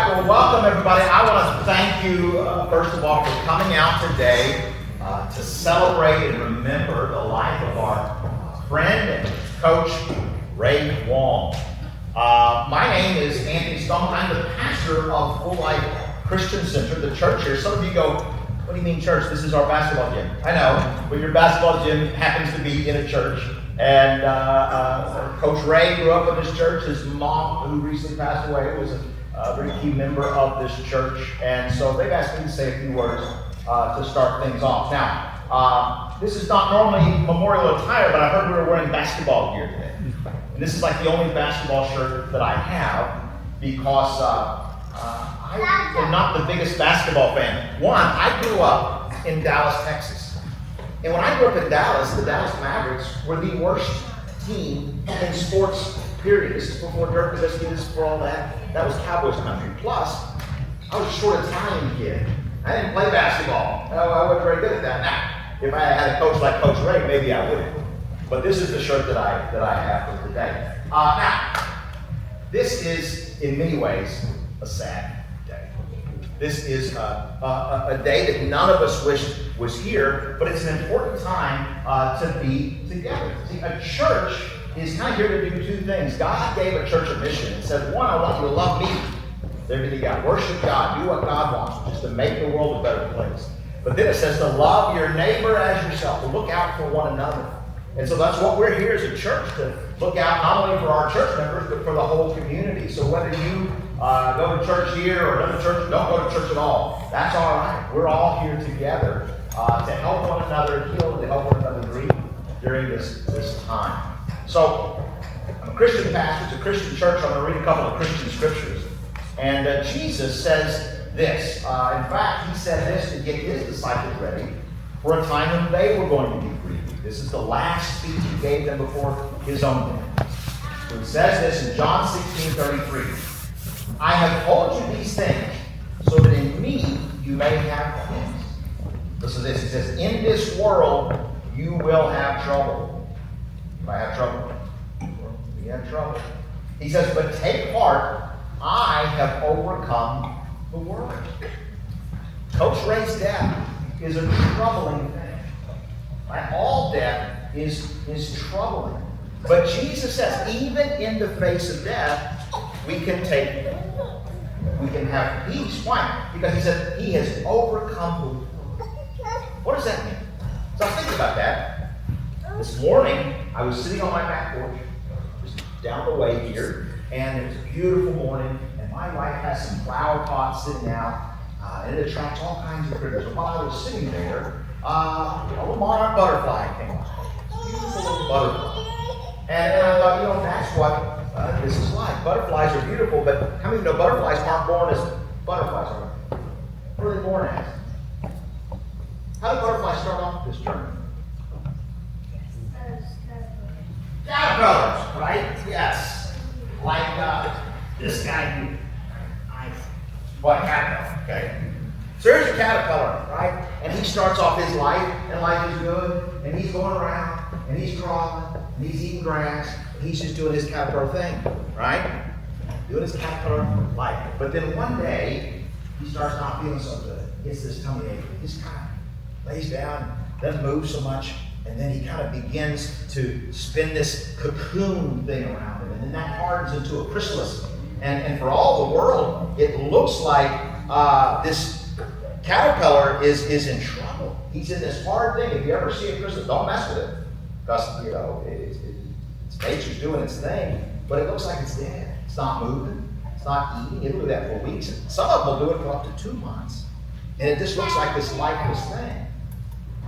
right, well, welcome everybody. I want to thank you, first of all, for coming out today to celebrate and remember the life of our friend and coach, Ray Wong. My name is Anthony Stone. I'm the pastor of Full Life Christian Center, the church here. Some of you go, what do you mean church? This is our basketball gym. I know, but your basketball gym happens to be in a church. And Coach Ray grew up in this church. His mom, who recently passed away, was a very key member of this church. And so they've asked me to say a few words to start things off. Now, this is not normally memorial attire, but I heard we were wearing basketball gear today. And this is like the only basketball shirt that I have because I am not the biggest basketball fan. One, I grew up in Dallas, Texas. And when I grew up in Dallas, the Dallas Mavericks were the worst team in sports, period. This is before Dirk Nowitzki, this is before all that. That was Cowboys country. Plus, I was a short Italian kid. I didn't play basketball. I wasn't very good at that. Now, if I had a coach like Coach Ray, maybe I would. But this is the shirt that I have for today. Now, this is, in many ways, a sad day. This is a day that none of us wished was here, but it's an important time to be together. See, a church is kind of here to do two things. God gave a church a mission and said, one, I want you to love me. Everything you got. Worship God. Do what God wants, which is to make the world a better place. But then it says to love your neighbor as yourself, to look out for one another. And so that's what we're here as a church, to look out not only for our church members, but for the whole community. So whether you go to church here or another church, don't go to church at all, that's all right. We're all here together to help one another heal and to help one another grieve during this time. So I'm a Christian pastor. It's a Christian church. I'm going to read a couple of Christian scriptures. And Jesus says this. In fact, he said this to get his disciples ready for a time when they were going to be grieved. This is the last speech he gave them before his own death. So he says this in John 16:33. I have told you these things so that in me you may have peace. Listen to this. He says, in this world you will have trouble. You might have trouble. You have trouble. He says, but take heart, I have overcome the world. Coach Ray's death is a troubling thing. Right? All death is troubling. But Jesus says, even in the face of death, we can have peace. Why? Because he said he has overcome the world. What does that mean? So I was thinking about that. This morning, I was sitting on my back porch, just down the way here, and it was a beautiful morning, and my wife has some flower pots sitting out, and it attracts all kinds of critters. And while I was sitting there, a little monarch butterfly came up. Beautiful little butterfly. And I thought, that's what this is like. Butterflies are beautiful, but how many know butterflies aren't born as butterflies? Are they? What are they born as? How do butterflies start off this journey? Caterpillars, right? Yes. Like this guy here. What, caterpillar, okay? So here's a caterpillar, right? And he starts off his life, and life is good, and he's going around, and he's crawling, and he's eating grass, and he's just doing his caterpillar thing, right? Doing his caterpillar life. But then one day, he starts not feeling so good. He gets this tummy ache. He just kind of lays down, doesn't move so much, and then he kind of begins to spin this cocoon thing around him, and then that hardens into a chrysalis. And for all the world, it looks like this caterpillar is in trouble. He's in this hard thing. If you ever see a chrysalis, don't mess with it. Because, it's nature's doing its thing. But it looks like it's dead. It's not moving. It's not eating. It'll do that for weeks. Some of them will do it for up to 2 months. And it just looks like this lifeless thing.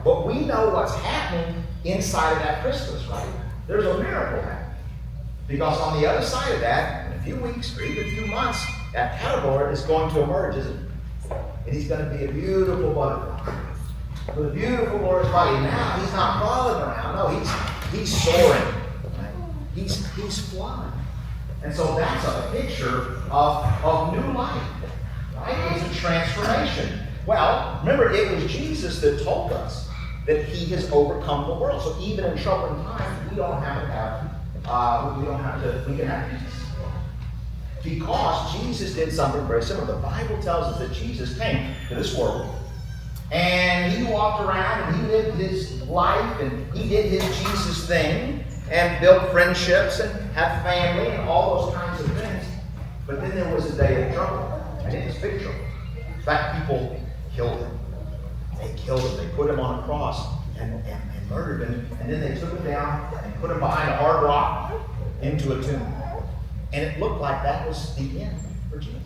But we know what's happening inside of that chrysalis, right? There's a miracle happening. Because on the other side of that, in a few weeks or even a few months, that caterpillar is going to emerge, isn't it? And he's going to be a beautiful butterfly. With a beautiful glorious body. Now he's not crawling around. No, he's soaring. Right? He's flying. And so that's a picture of new life. Right? It's a transformation. Well, remember, it was Jesus that told us that he has overcome the world. So even in troubling times, we don't have to have, we can have peace. Because Jesus did something very similar. The Bible tells us that Jesus came to this world, and he walked around and he lived his life and he did his Jesus thing and built friendships and had family and all those kinds of things. But then there was a day of trouble, and it was big trouble. In fact, people killed him. They killed him. They put him on a cross and murdered him. And then they took him down and put him behind a hard rock into a tomb. And it looked like that was the end for Jesus.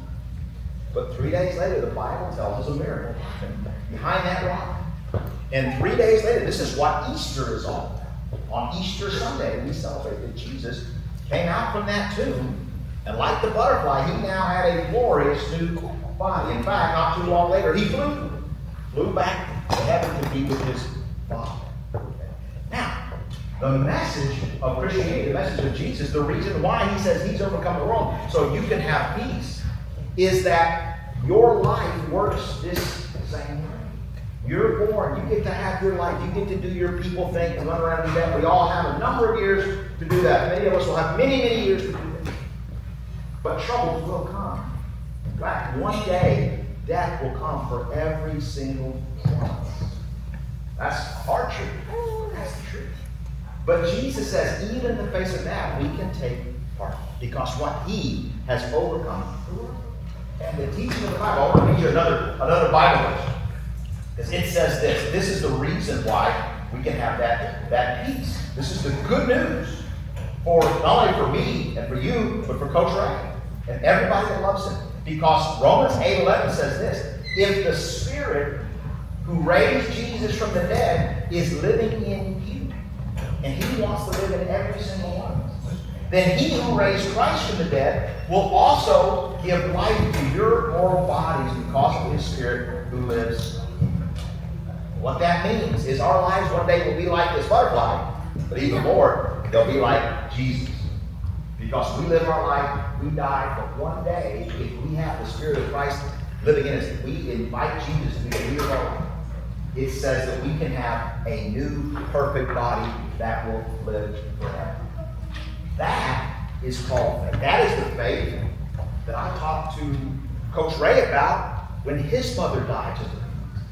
But 3 days later, the Bible tells us a miracle happened behind that rock. And 3 days later, this is what Easter is all about. On Easter Sunday, we celebrate that Jesus came out from that tomb, and like the butterfly, he now had a glorious new body. In fact, not too long later, he flew back to heaven to be with his Father. Now, the message of Christianity, the message of Jesus, the reason why he says he's overcome the world so you can have peace, is that your life works this same way. You're born, you get to have your life, you get to do your people thing and run around and do that. We all have a number of years to do that. Many of us will have many, many years to do that. But troubles will come. In fact, one day, death will come for every single one of us. That's hard truth. That's the truth. But Jesus says, even in the face of that, we can take part. Because what he has overcome. And the teaching of the Bible, I want to read you another Bible verse. Because it says this. This is the reason why we can have that peace. This is the good news. For not only for me and for you, but for Coach Ray. And everybody that loves him. Because Romans 8:11 says this. If the Spirit who raised Jesus from the dead is living in you, and he wants to live in every single one of us, then he who raised Christ from the dead will also give life to your mortal bodies because of his Spirit who lives in you. What that means is our lives one day will be like this butterfly, but even more, they'll be like Jesus. Because we live our life, we die, but one day, if we have the Spirit of Christ living in us, if we invite Jesus to be the leader of our life, it says that we can have a new, perfect body that will live forever. That is called faith. That is the faith that I talked to Coach Ray about when his mother died just a few months ago.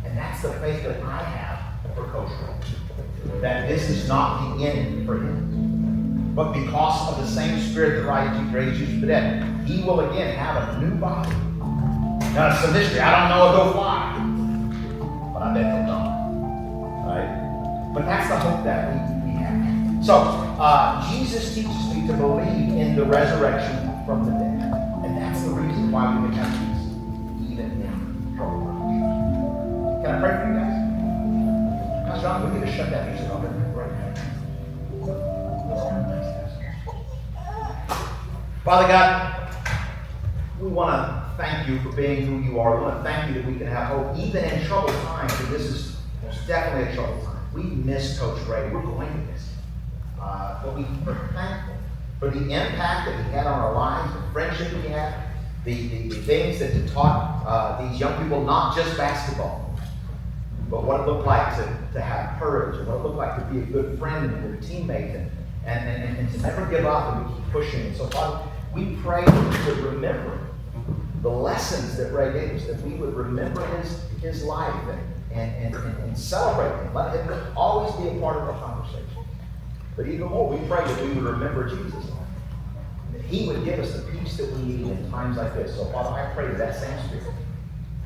And that's the faith that I have for Coach Ray. That this is not the end for him. But because of the same Spirit that raised Jesus from the dead, he will again have a new body. Now it's a mystery. I don't know if he'll fly. But I bet he'll come. Right? But that's the hope that we have. So, Jesus teaches me to believe in the resurrection from the dead. And that's the reason why we can have peace, even in trouble. Can I pray for you guys? Pastor John, we need to shut that music off right now. Father God, we want to thank you for being who you are. We want to thank you that we can have hope even in troubled times. And this is most definitely a troubled time. We miss Coach Ray. We're going to miss him. But we're thankful for the impact that he had on our lives, the friendship we had, the things that he taught these young people, not just basketball, but what it looked like to have courage, and what it looked like to be a good friend and a good teammate, and to never give up and to keep pushing. And so, Father, we pray that we would remember the lessons that Ray gave us, that we would remember his life and celebrate him. Let him always be a part of our conversation. But even more, we pray that we would remember Jesus' life. That he would give us the peace that we need in times like this. So, Father, I pray that same Spirit,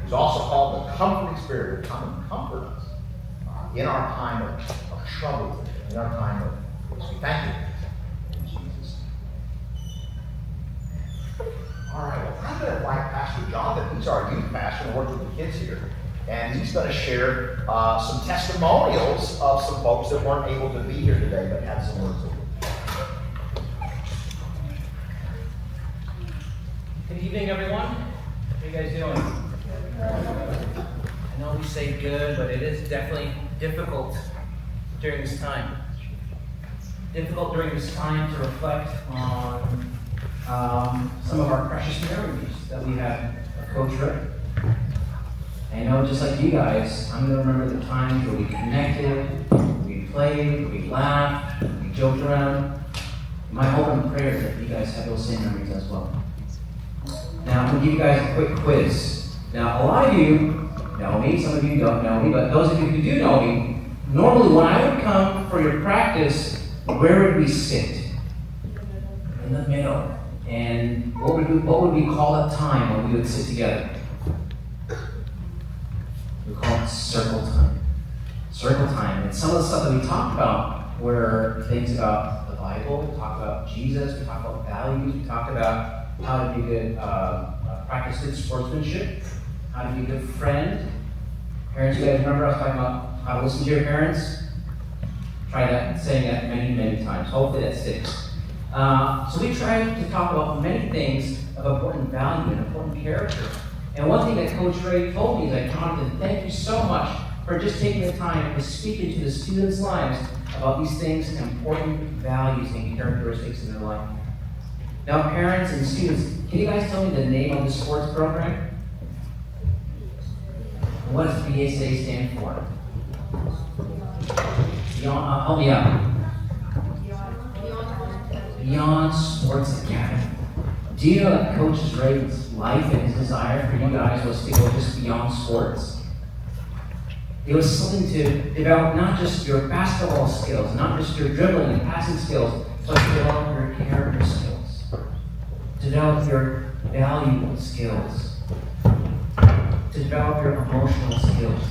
who's also called the comforting Spirit, would come and comfort us in our time of trouble, in our time of peace. We thank you in Jesus' name. All right, well, I'm going to invite Pastor Jonathan. He's our youth pastor and works with the kids here. And he's going to share some testimonials of some folks that weren't able to be here today but had some words of Good evening, everyone. How are you guys doing? I know we say good, but it is definitely difficult during this time. Difficult during this time to reflect on some of our precious memories that we had of Coach Ray. I know, just like you guys, I'm going to remember the times where we connected, we played, we laughed, we joked around. My hope and prayer is that you guys have those same memories as well. Now, I'm going to give you guys a quick quiz. Now, a lot of you know me, some of you don't know me, but those of you who do know me, normally when I would come for your practice, where would we sit? In the middle. And what would we call that time when we would sit together? We call it circle time. Circle time. And some of the stuff that we talked about were things about the Bible, we talked about Jesus, we talked about values, we talked about how to be good, practice good sportsmanship, how to be a good friend. Parents, you guys remember I was talking about how to listen to your parents? Try that, saying that many, many times. Hopefully that sticks. So we tried to talk about many things of important value and important character. And one thing that Coach Ray told me is that, Jonathan, thank you so much for just taking the time to speak into the students' lives about these things and important values and characteristics in their life. Now, parents and students, can you guys tell me the name of the sports program? What does BSA stand for? Beyond, help me out. Beyond Sports Academy. Do you know that Coach Ray's life and his desire for you guys was to go just beyond sports? It was something to develop not just your basketball skills, not just your dribbling and passing skills, but to develop your character skills, to develop your value skills, to develop your emotional skills.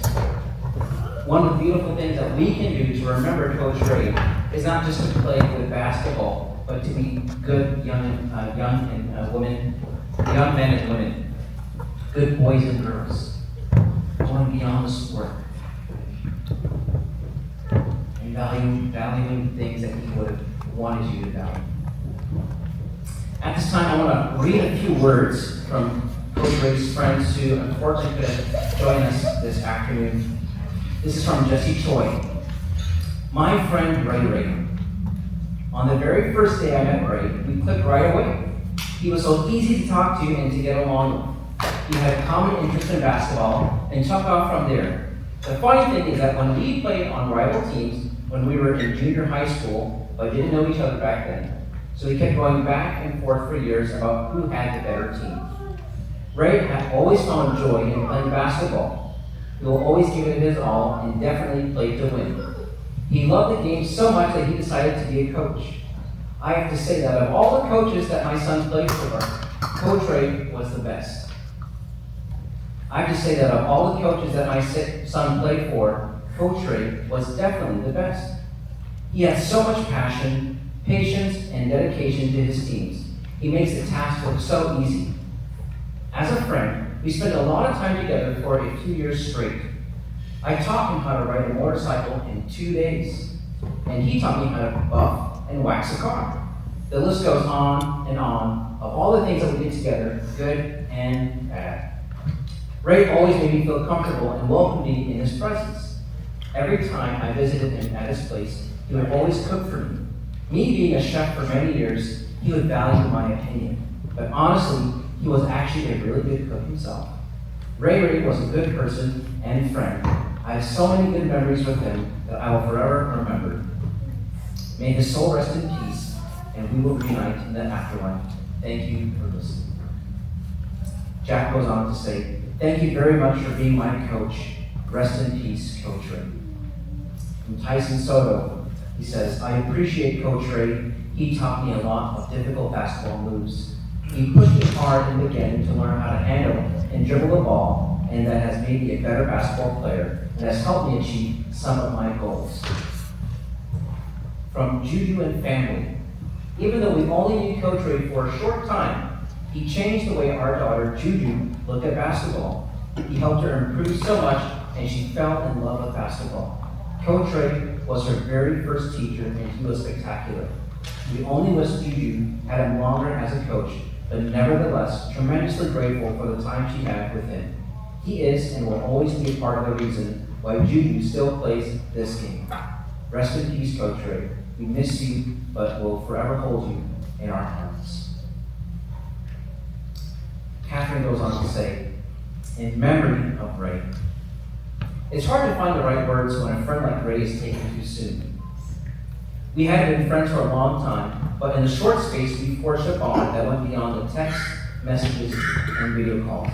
One of the beautiful things that we can do to remember Coach Ray is not just to play good basketball, but to be good young men and women, good boys and girls, going beyond the sport, and valuing things that he would have wanted you to value. At this time, I want to read a few words from Coach Ray's friends who unfortunately couldn't join us this afternoon. This is from Jesse Choi. My friend Ray. On the very first day I met Ray, we clicked right away. He was so easy to talk to and to get along with. He had a common interest in basketball and took off from there. The funny thing is that when we played on rival teams when we were in junior high school, but didn't know each other back then, so we kept going back and forth for years about who had the better team. Ray had always found joy in playing basketball. He will always give it his all and definitely play to win. He loved the game so much that he decided to be a coach. I have to say that of all the coaches that my son played for, Coach Ray was the best. I have to say that of all the coaches that my son played for, Coach Ray was definitely the best. He had so much passion, patience, and dedication to his teams. He makes the task look so easy. As a friend, we spent a lot of time together for a few years straight. I taught him how to ride a motorcycle in 2 days, and he taught me how to buff and wax a car. The list goes on and on of all the things that we did together, good and bad. Ray always made me feel comfortable and welcomed me in his presence. Every time I visited him at his place, he would always cook for me. Me being a chef for many years, he would value my opinion. But honestly, he was actually a really good cook himself. Ray was a good person and friend. I have so many good memories with him that I will forever remember. May his soul rest in peace, and we will reunite in the afterlife. Thank you for listening. Jack goes on to say, thank you very much for being my coach. Rest in peace, Coach Ray. From Tyson Soto, he says, I appreciate Coach Ray. He taught me a lot of difficult basketball moves. He pushed me hard in the beginning to learn how to handle and dribble the ball, and that has made me a better basketball player and has helped me achieve some of my goals. From Juju and family, even though we only knew Coach Ray for a short time, he changed the way our daughter Juju looked at basketball. He helped her improve so much, and she fell in love with basketball. Coach Ray was her very first teacher, and he was spectacular. We only wish Juju had him longer as a coach, but nevertheless, tremendously grateful for the time she had with him. He is and will always be a part of the reason why Juju still plays this game. Rest in peace, Coach Ray. We miss you, but will forever hold you in our hearts. Catherine goes on to say, in memory of Ray. It's hard to find the right words when a friend like Ray is taken too soon. We had been friends for a long time, but in a short space we forged a bond that went beyond the text, messages, and video calls.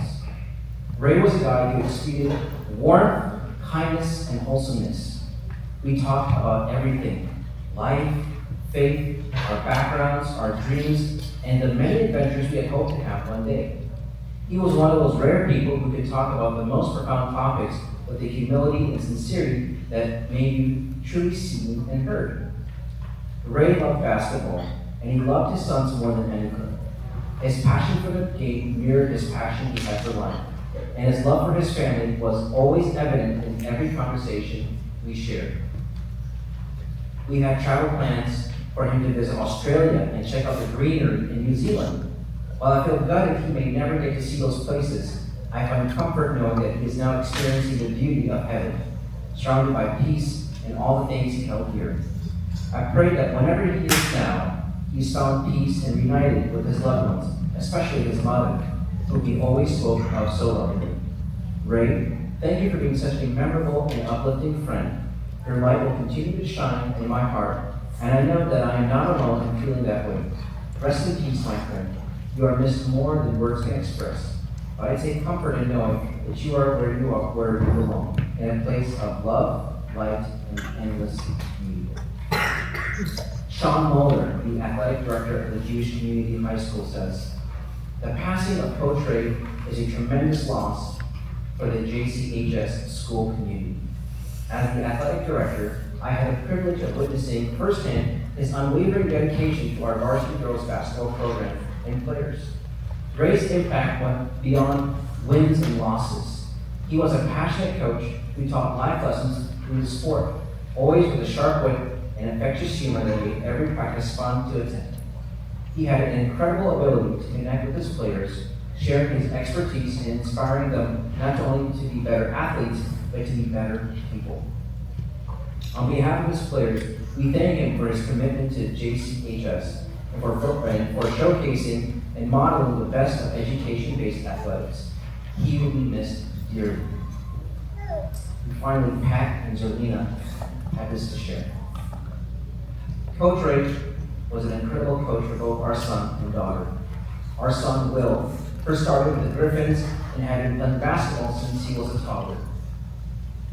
Ray was a guy who exuded warmth, kindness, and wholesomeness. We talked about everything: life, faith, our backgrounds, our dreams, and the many adventures we had hoped to have one day. He was one of those rare people who could talk about the most profound topics with the humility and sincerity that made you truly seen and heard. Ray loved basketball, and he loved his sons more than anything. His passion for the game mirrored his passion he had for life, and his love for his family was always evident in every conversation we shared. We had travel plans for him to visit Australia and check out the greenery in New Zealand. While I feel gutted he may never get to see those places, I find comfort knowing that he is now experiencing the beauty of heaven, surrounded by peace and all the things he held dear. I pray that whenever he is now, he's found peace and reunited with his loved ones, especially his mother, whom he always spoke of so lovingly. Ray, thank you for being such a memorable and uplifting friend. Your light will continue to shine in my heart, and I know that I am not alone in feeling that way. Rest in peace, my friend. You are missed more than words can express, but I take comfort in knowing that you are where you belong, in a place of love, light, and endless beauty. Sean Moeller, the athletic director of the Jewish Community High School, says, "The passing of Coach Ray is a tremendous loss for the JCHS school community. As the athletic director, I had the privilege of witnessing firsthand his unwavering dedication to our varsity girls basketball program and players. Ray's impact went beyond wins and losses. He was a passionate coach who taught life lessons through the sport, always with a sharp wit and infectious humor that made every practice fun to attend. He had an incredible ability to connect with his players, sharing his expertise and inspiring them not only to be better athletes, but to be better people. On behalf of his players, we thank him for his commitment to JCHS and for showcasing and modeling the best of education-based athletics. He will be missed dearly." And finally, Pat and Zerlina have this to share. "Coach Ray was an incredible coach for both our son and daughter. Our son, Will, first started with the Griffins and had been playing basketball since he was a toddler.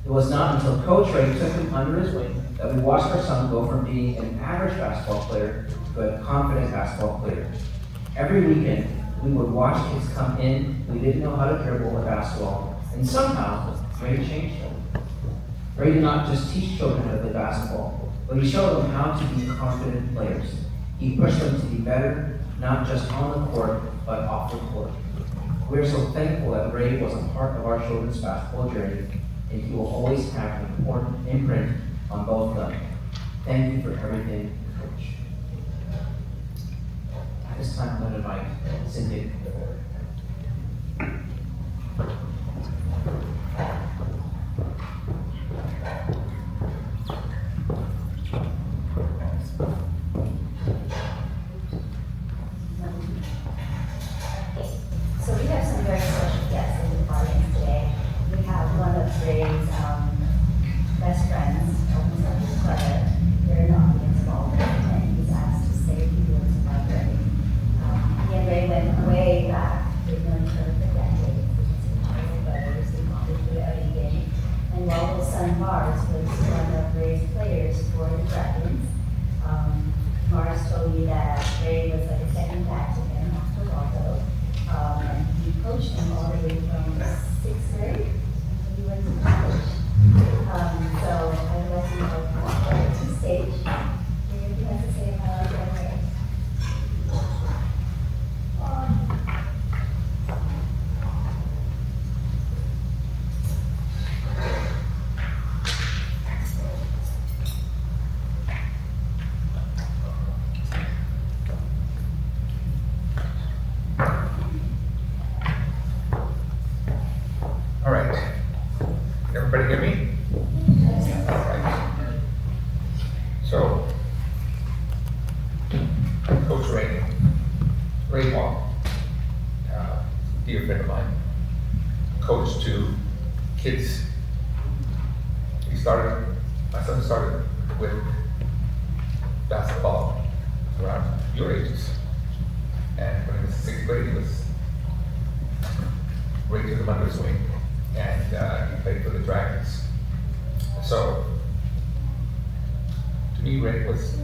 It was not until Coach Ray took him under his wing that we watched our son go from being an average basketball player to a confident basketball player. Every weekend, we would watch kids come in who didn't know how to dribble a basketball, and somehow, Ray changed them. Ray did not just teach children how to play basketball, but he showed them how to be confident players. He pushed them to be better, not just on the court, but off the court. We are so thankful that Ray was a part of our children's basketball journey, and he will always have an important imprint on both of them. Thank you for everything, Coach." At this time, I'm going to invite Cynthia to the board. So we have some very special guests in the audience today. We have one of Ray's best friends, his brother. They're in the audience also, and he's asked to say a few words about Ray. He and Ray went way back. They've known each other for decades. They're brothers. They've gone through everything. And while his son Mars was one of Ray's players for the Dragons, Mars told me that Ray was like a second dad to him after Waldo. And he coached him all the way from 6th grade until he went to college. So I would like to invite to the stage. If you have to say about Ray. All right. Everybody hear me? All right. So, Coach Ray Wong, dear friend of mine, coach to kids. My son started with basketball around your ages. And when he was in 6th grade, he was right to the mother's wing, and he played for the Dragons. So, to me, Ray was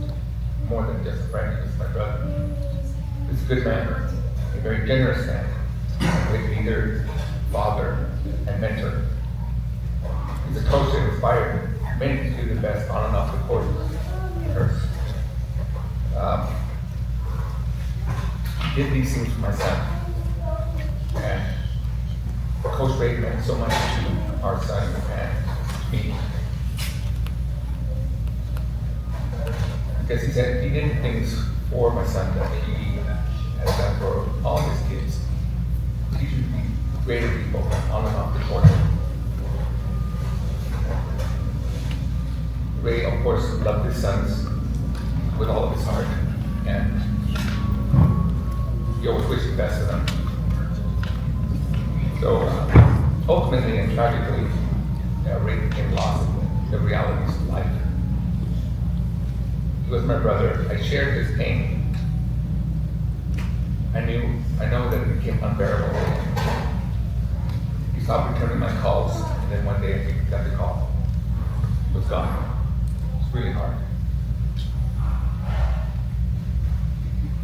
more than just a friend, he was my brother. He was a good man, a very generous man, a great leader, father, and mentor. He's a coach that inspired many to do the best on and off the court. He did these things for my son. And Coach Ray meant so much to our son and to me. Because he said he did things for my son that he has done for all his kids. Teaching greater people on and off the court. Ray, of course, loved his sons with all of his heart, and he always wished the best for them. So, ultimately and tragically, Ray became lost in the realities of life. He was my brother. I shared his pain. I know that it became unbearable. He stopped returning my calls, and then one day I think he got the call. He was gone. It's really hard.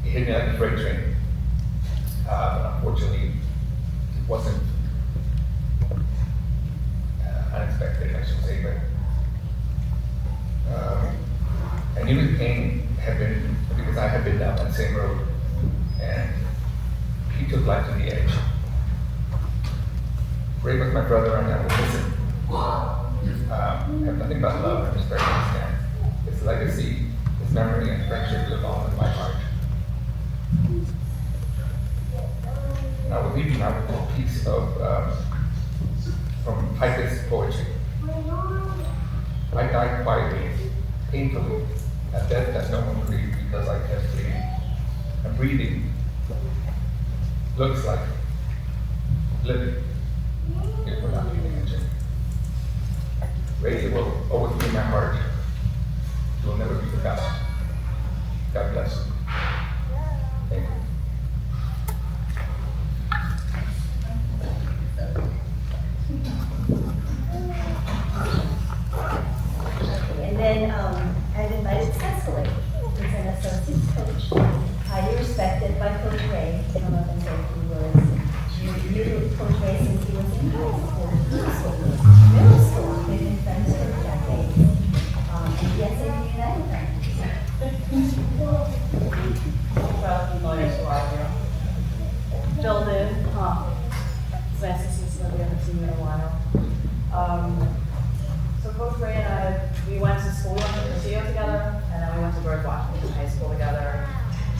He hit me like a freight train. But unfortunately, it wasn't unexpected, I should say, but I knew his pain had been, because I had been down that same road, and he took life to the edge. Ray was my brother, and I will miss him. I have nothing but love and respect for his man. His legacy, his memory, and friendship live on in my heart. And I will leave you now with a piece of from Piper's poetry. I died quietly, painfully, a death that no one grieved because I kept breathing. And breathing looks like living if we're not paying attention. Ray will always be in my heart. It will never be forgotten. God bless you. Thank you. And then I've invited Cecily, who's an associate coach, highly respected by Coach Ray, to come up and say a few words. You knew Coach Ray since he was in high school, middle school. They've been friends for decades. And yes, they reunited them. Well, familiar to all of you. Filled in, it's nice to see somebody I haven't seen in a while. So Coach Ray and I, we went to school, we went to Presidio together, and then we went to George Washington High School together.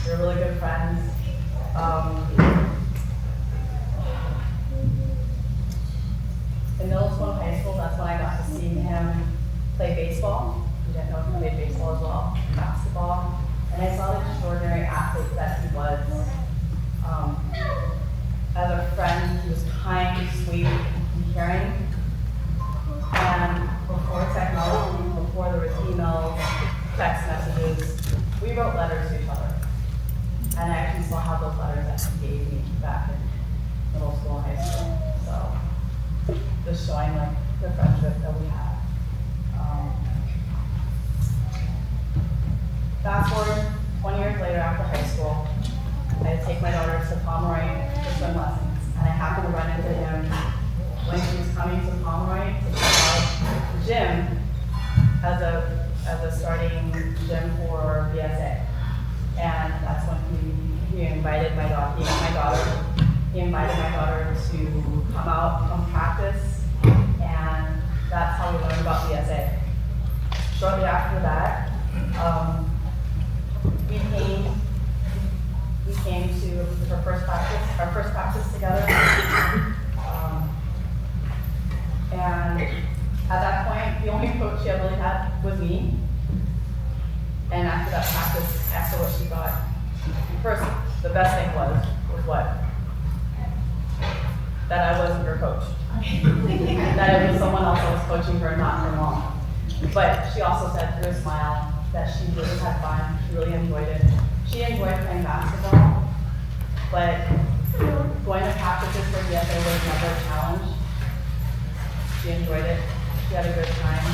We were really good friends. In middle school and high school, that's when I got to see him play baseball. He didn't know he played baseball as well, basketball. And I saw the extraordinary athlete that he was. As a friend, he was kind, sweet, and caring. And before technology, before there was emails, text messages, we wrote letters to each other. And I actually still have those letters that he gave me back in middle school and high school. So just showing like the friendship that we had. Fast forward 20 years later after high school, I had to take my daughter to Pomeroy for swim lessons, and I happened to run into him when he was coming to Pomeroy to check out the gym as a starting gym for BSA. And that's when he invited my daughter, he invited my daughter to come out, come practice, and that's how we learned about BSA. Shortly after that, we came to our first practice together. And at that point, the only coach she really had was me. And after that practice, asked her what she thought. First, the best thing was what? That I wasn't her coach. That it was someone else that was coaching her, not her mom. But she also said through a smile, that she really had fun, she really enjoyed it. She enjoyed playing basketball, but going to practices for DSA was never a challenge. She enjoyed it, she had a good time.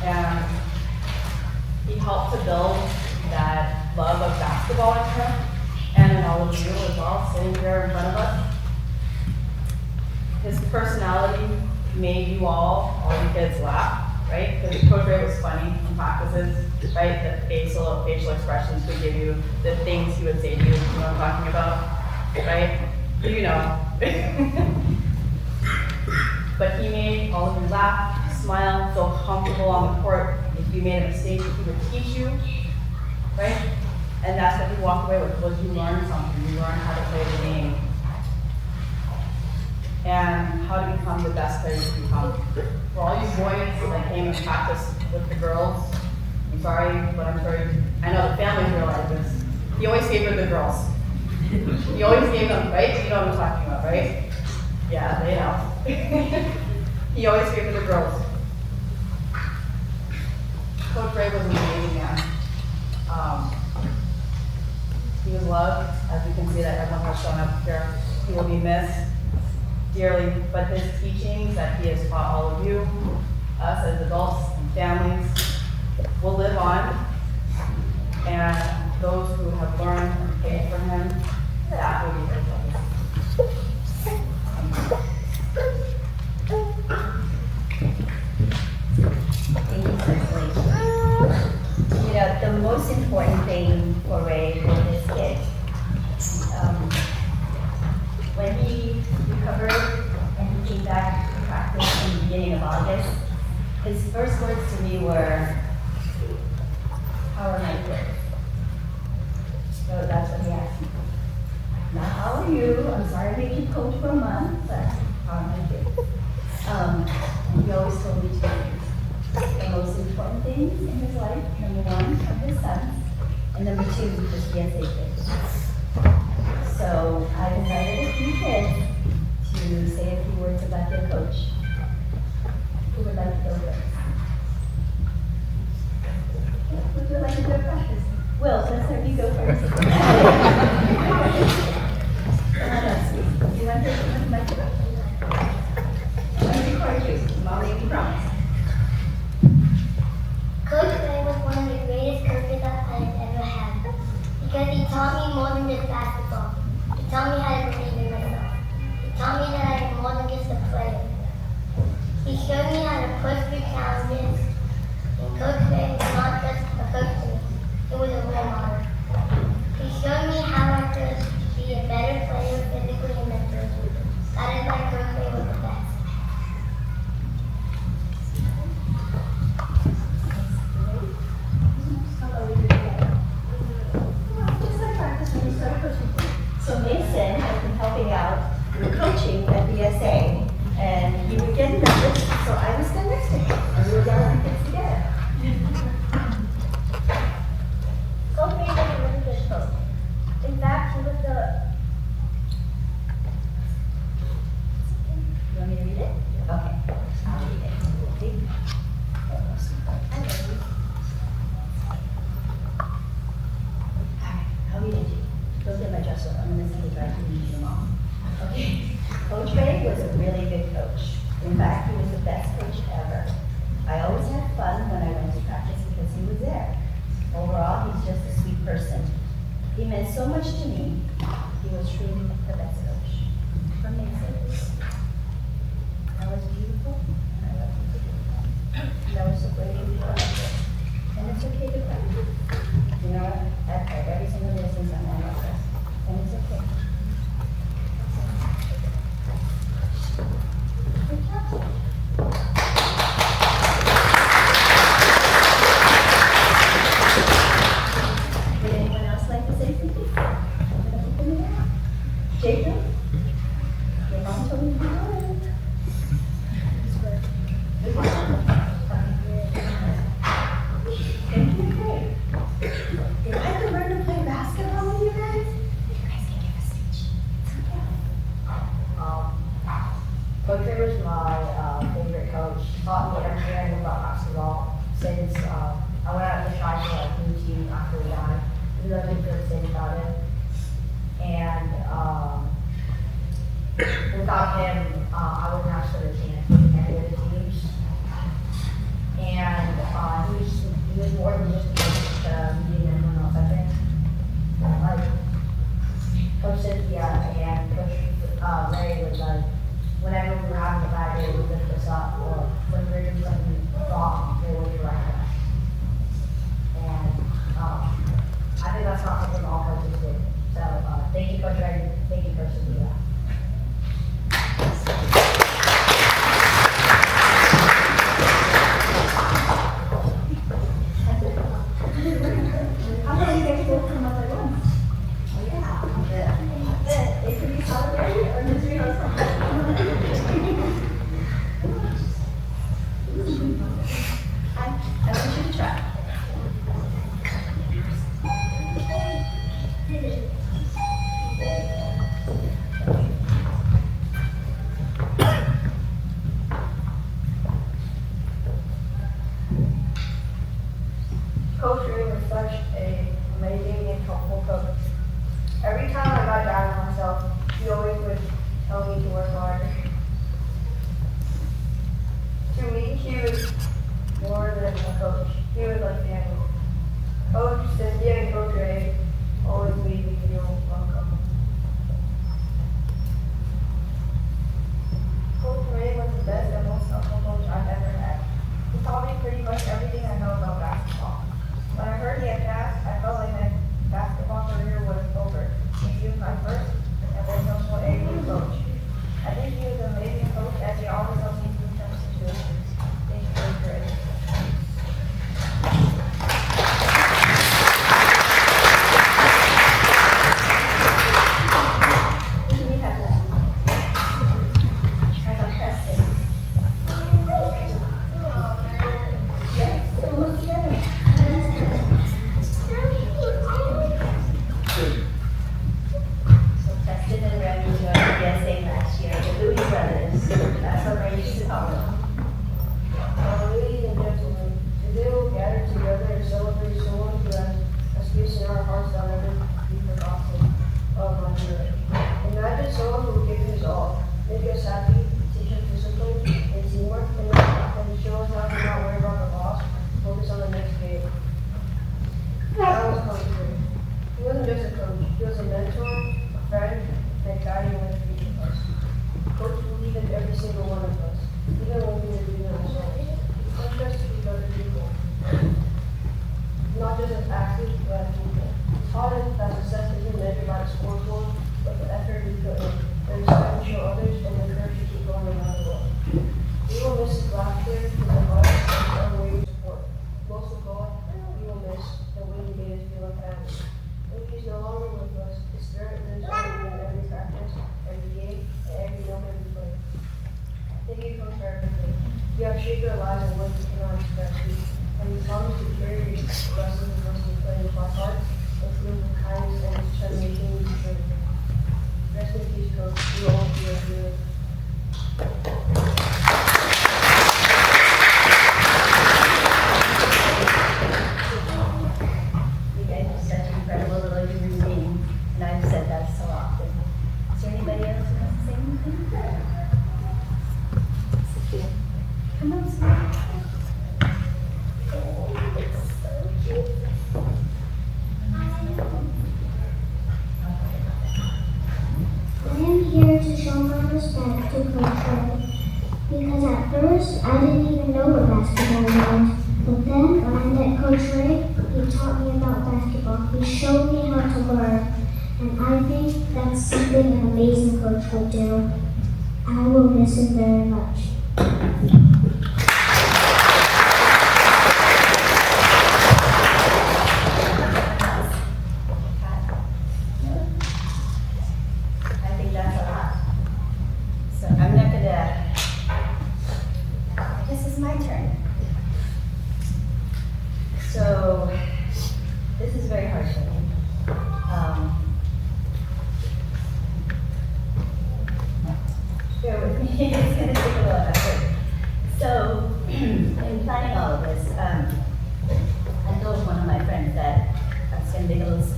And he helped to build that love of basketball in her, and in all of you as well, sitting here in front of us. His personality made you all the kids laugh, right? Because Coach Ray was funny in practices, right? The facial expressions would give you, the things he would say to you, you know what I'm talking about, right? You know. But he made all of you laugh, smile, feel comfortable on the court. If you made a mistake, he would teach you, right? And that's what you walked away with, was you learned something. You learned how to play the game. And how to become the best player you become. For all you boys that came and practiced with the girls, I'm sorry, but I'm sure I know the families realize this. He always favored the girls. He always gave them, right? You know what I'm talking about, right? Yeah, they know. He always favored the girls. Coach Ray was an amazing man. He was loved, as you can see that everyone has shown up here. He will be missed dearly, but his teachings that he has taught all of you, us as adults and families, will live on. And those who have learned and paid for him, that will be their legacy. Thank you, Cecily. You know, the most important thing for Ray was his kid. When he recovered and he came back to practice in the beginning of August, his first words to me were, "How are my kids?" So that's what he asked me. Not how are you? I'm sorry I made you coach for a month, but how are my kids? And he always told me two things. The most important things in his life, number one, are his sons, and number two, his DSA kids. So I invited a few kids to say a few words about their coach. Who would like to go first? Who would like to go practice? Will, let's have you go first. Come on up, sweetie. You want to take the microphone? I'm going to record you. Mom made me promise. Coach Ray was one of the greatest coaches that I've ever had because he taught me more than just basketball. He taught me how to believe in myself. He taught me that I am more than just a player. He showed me how to push through challenges. And Coach Ray was not just a coach to me, it was a role model. He showed me how I could be a better player physically and mentally. That is why Coach Ray was the best. So Mason has been helping out with coaching at BSA, and he would get nervous, so I would stand next to him, and we would get our kids together. Coach Ray was a really good coach. In fact, he was the You want me to read it? Okay, I'll read it. See? Alright, I'll read it to you. Go get my dress on. I'm gonna send it back to you, your mom. Okay. Coach Ray was a really good coach. In fact, he was the best coach ever. I always had fun when I went to practice because he was there. Overall, he's just a sweet person. He meant so much to me. He was truly the best coach. From Mason. That was beautiful, and I love you too. That was so great of you. And it's okay to cry. You know what? I've cried every single day since I'm on my dress. And it's okay. Good job. Would anyone else like to say something? Jacob? Your mom told me to do it. Thank you, great. nothing good to say about him. And without him, I wouldn't have stood a chance with any of the teams. And he was more than just meeting everyone else, I think. Like, Coach Cynthia and Coach Ray was like, whenever we were having a bad day, they would lift us up, or when we were doing something wrong, they would correct us. And I think that's not something all coaches do. So thank you, Coach Ray. Thank you, Coach Cynthia. I'm going to get to come up at once. Oh, yeah. It could be solidarity or misery or something. I want you to try. Coach Ray was such an amazing and helpful coach. Every time I got down on myself, he always would tell me to work harder. To me, he was more than a coach. He was like family. Coach Cynthia and Coach Ray always made me feel welcome. Coach Ray was the best and most helpful coach I've ever had. He taught me pretty much everything I know about basketball. When I heard he had passed, I felt like my basketball career was over. He was my first and most helpful AAU coach. I think he was an amazing coach as he always helped me through tough situations. Thank you, Coach Ray. You have shaped our lives in ways we cannot express. And you promise to carry your blessings and mercy put into our hearts, and filled with kindness and determination we deserve. Rest in peace, Coach. You all feel good. You guys are such incredible little human beings, and I've said that so often. Is there anybody else who wants to say anything? Come on, Sam. I am here to show my respect to Coach Ray, because at first I didn't even know what basketball was. But then when I met Coach Ray, he taught me about basketball. He showed me how to learn, and I think that's something an amazing coach would do. I will miss him very much.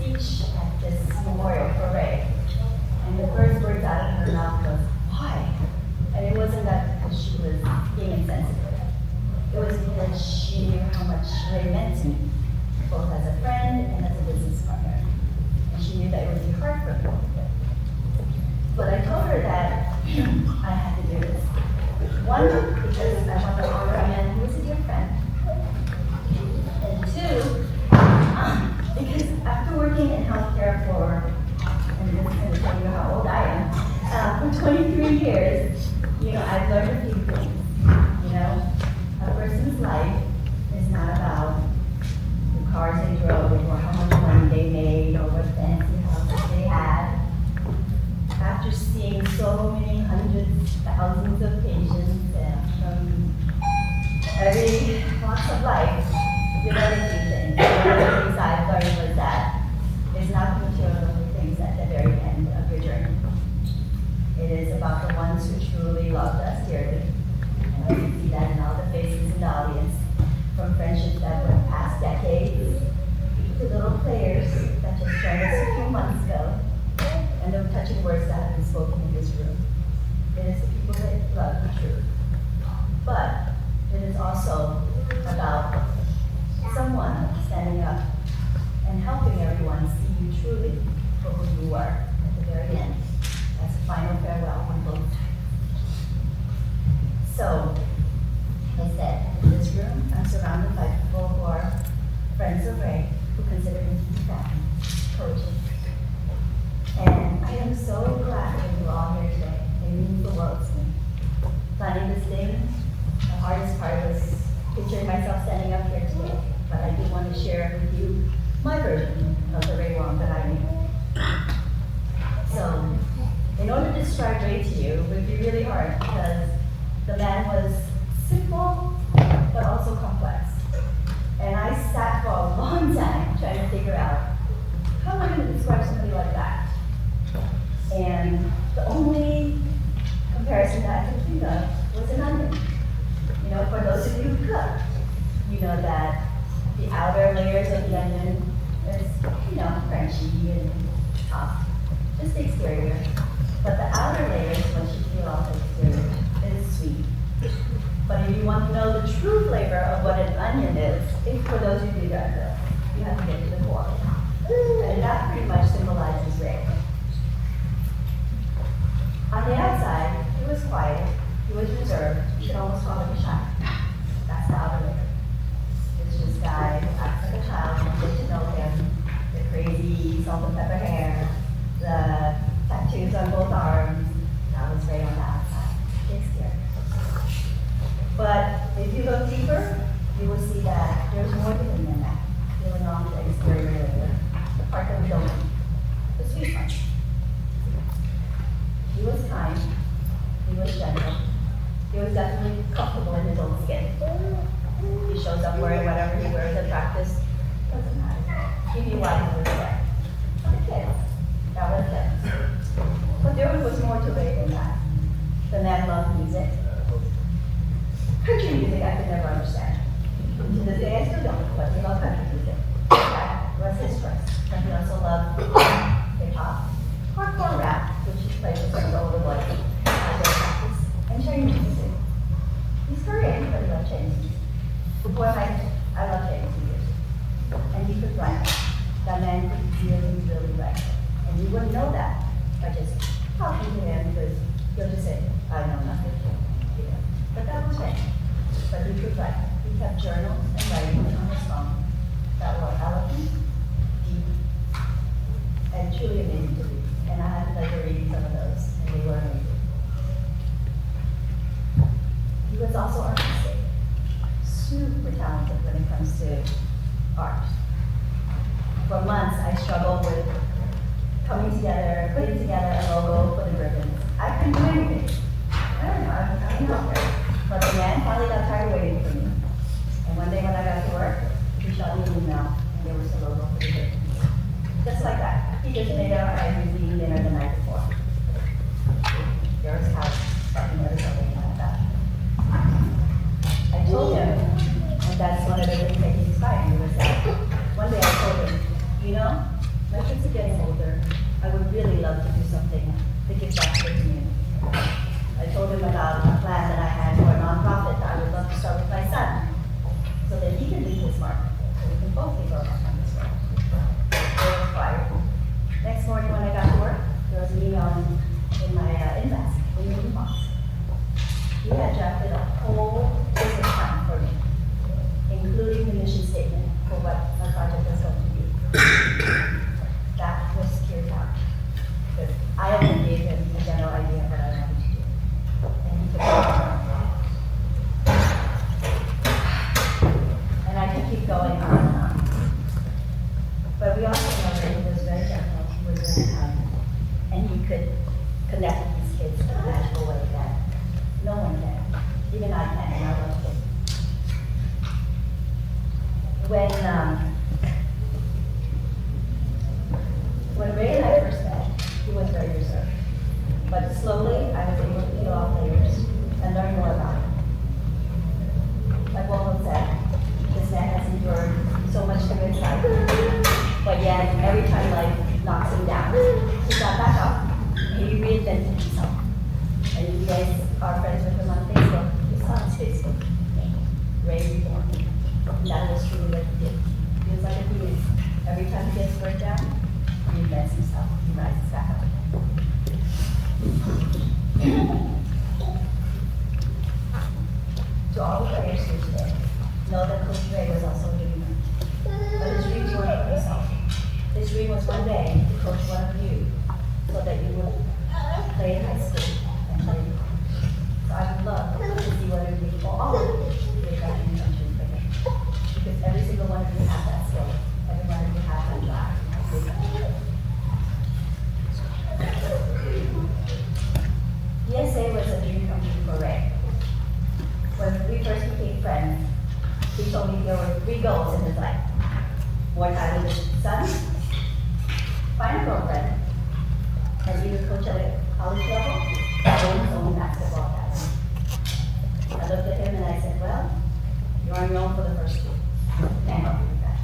speech at this memorial for Ray. And the first words out of her mouth was, why? And it wasn't that because she was being insensitive. It was because she knew how much Ray meant to me, both as a friend and as a business partner. And she knew that it would be hard for her. But I told her that I had to do this. One, because I want to honor a man who was a dear friend. And two, because after working in healthcare for, and this is going to tell you how old I am, for 23 years, I've learned a few things. A person's life is not about the cars they drove or how much money they made or what fancy houses they had. After seeing so many hundreds, thousands of patients from every walk of life, you learn a few things. One of the things I've learned was that it's not the material things at the very end of your journey. It is about the ones who truly loved us dearly. And I can see that in all the faces in the audience, from friendships that went past decades to little players that just joined us a few months ago, and the touching words that have been spoken in this room. It is the people that love the truth. But it is also about someone standing up and helping everyone see you truly for who you are at the very end, as a final farewell on both sides. So, I said, in this room, I'm surrounded by people who are friends of Ray, who consider him to be family, coaches. And I am so glad that you're all here today. It means the world to me. Planning this thing, the hardest part was picturing myself standing up here today. But I do want to share with you my version of the Ray Wong that I knew. So, in order to describe Ray to you, it would be really hard because the man was simple, but also complex. And I sat for a long time trying to figure out how am I going to describe somebody like that? And the only comparison that I could think of was an onion. For those of you who cook, you know that the outer layers of the onion is, crunchy and tough, just the exterior. But the outer layers, once you peel off the exterior, is sweet. But if you want to know the true flavor of what an onion is, if for those who do that, you have to get to the core. And that pretty much symbolizes Ray. On the outside, he was quiet, he was reserved, you could almost call him a child. That's the outer layer. It's this guy who acts like a child, you get to know him, the crazy salt and pepper hair, the tattoos on both arms. That was Ray on the outside, the exterior. But if you look deeper, you will see that there's more to him than that, peeling off the exterior layer, the part that we don't see, the sweet part. He was kind, he was gentle, he was definitely comfortable in his own skin. He shows up wearing whatever he wears at practice, doesn't matter. He knew why he was there. For the kids, that was it. But there was more to Ray than that. The man loved music. Country music I could never understand. To this day I still don't, but he loved country music. That was his choice. But he also loved hip-hop, hardcore rap, which he played with some older boys, outdoor practice, and Chinese music. He's Korean, but he loved Chinese music. Before I loved Chinese music. And he could write. That man could really write. And you wouldn't know that by just talking to him, because he'll just say, I know nothing. But that was right. But he could write. He kept journals and writing on his phone that were eloquent, deep, and truly amazing to read. And I had the pleasure of reading some of those, and they were amazing. He was also artistic, super talented when it comes to art. For months, I struggled with putting together a logo for the ribbons. I couldn't do anything. I don't know, I'm not there. But the man finally got tired of waiting for me. And one day when I got to work, he shot me an email, and there was a logo for the ribbons. Just like that. He just made our items eating dinner the night before. There was house, but he never told me about that. I told him, and that's one of the things that he inspired me, was that one day I told him, my my kids are getting older, I would really love to do something to give back to the community. I told him about a plan that I had for a nonprofit that I would love to start with my son, so that he can lead his market, so we can both be on this work. They were fired. Next morning when I got to work, there was an email in my inbox, in the inbox. He had drafted a whole business plan for me, including the mission statement for what my project was going to be. That was secured out. Because I only gave him a general idea of what I wanted to do. And he took it. And I could keep going on and on. But we also know that he was very gentle, he was very kind, and he could connect with these kids in a magical way that no one can. Even I can, and I love kids. When Ray and I first met, he was very reserved. But slowly, I was able to peel off layers and learn more about him. Like Wong said, this man has endured so much through his life, but yet every time life knocks him down, he got back up and he reinvented himself. And if you guys are friends with him on Facebook, you saw his Facebook. Ray Reborn. And that was truly what he did. He was like a phoenix. Every time he gets burnt down, he reinvents himself. He rises back up. To all the players here today, know that Coach Ray was also a dreamer. But his dreams weren't for himself. His dream was one day to coach one of you so that you would play in high school and play. So I would love to see one of you, or all of you, make that dream come true for him. Because every single one of you have that skill. Every one of you have that drive. ESA was a dream come true for Ray. When we first became friends, he told me there were 3 goals in his life. More time with his son, find a girlfriend, and either coach at a college level or his own basketball academy. I looked at him and I said, well, you're on your own for the first 2. Can't help you with that.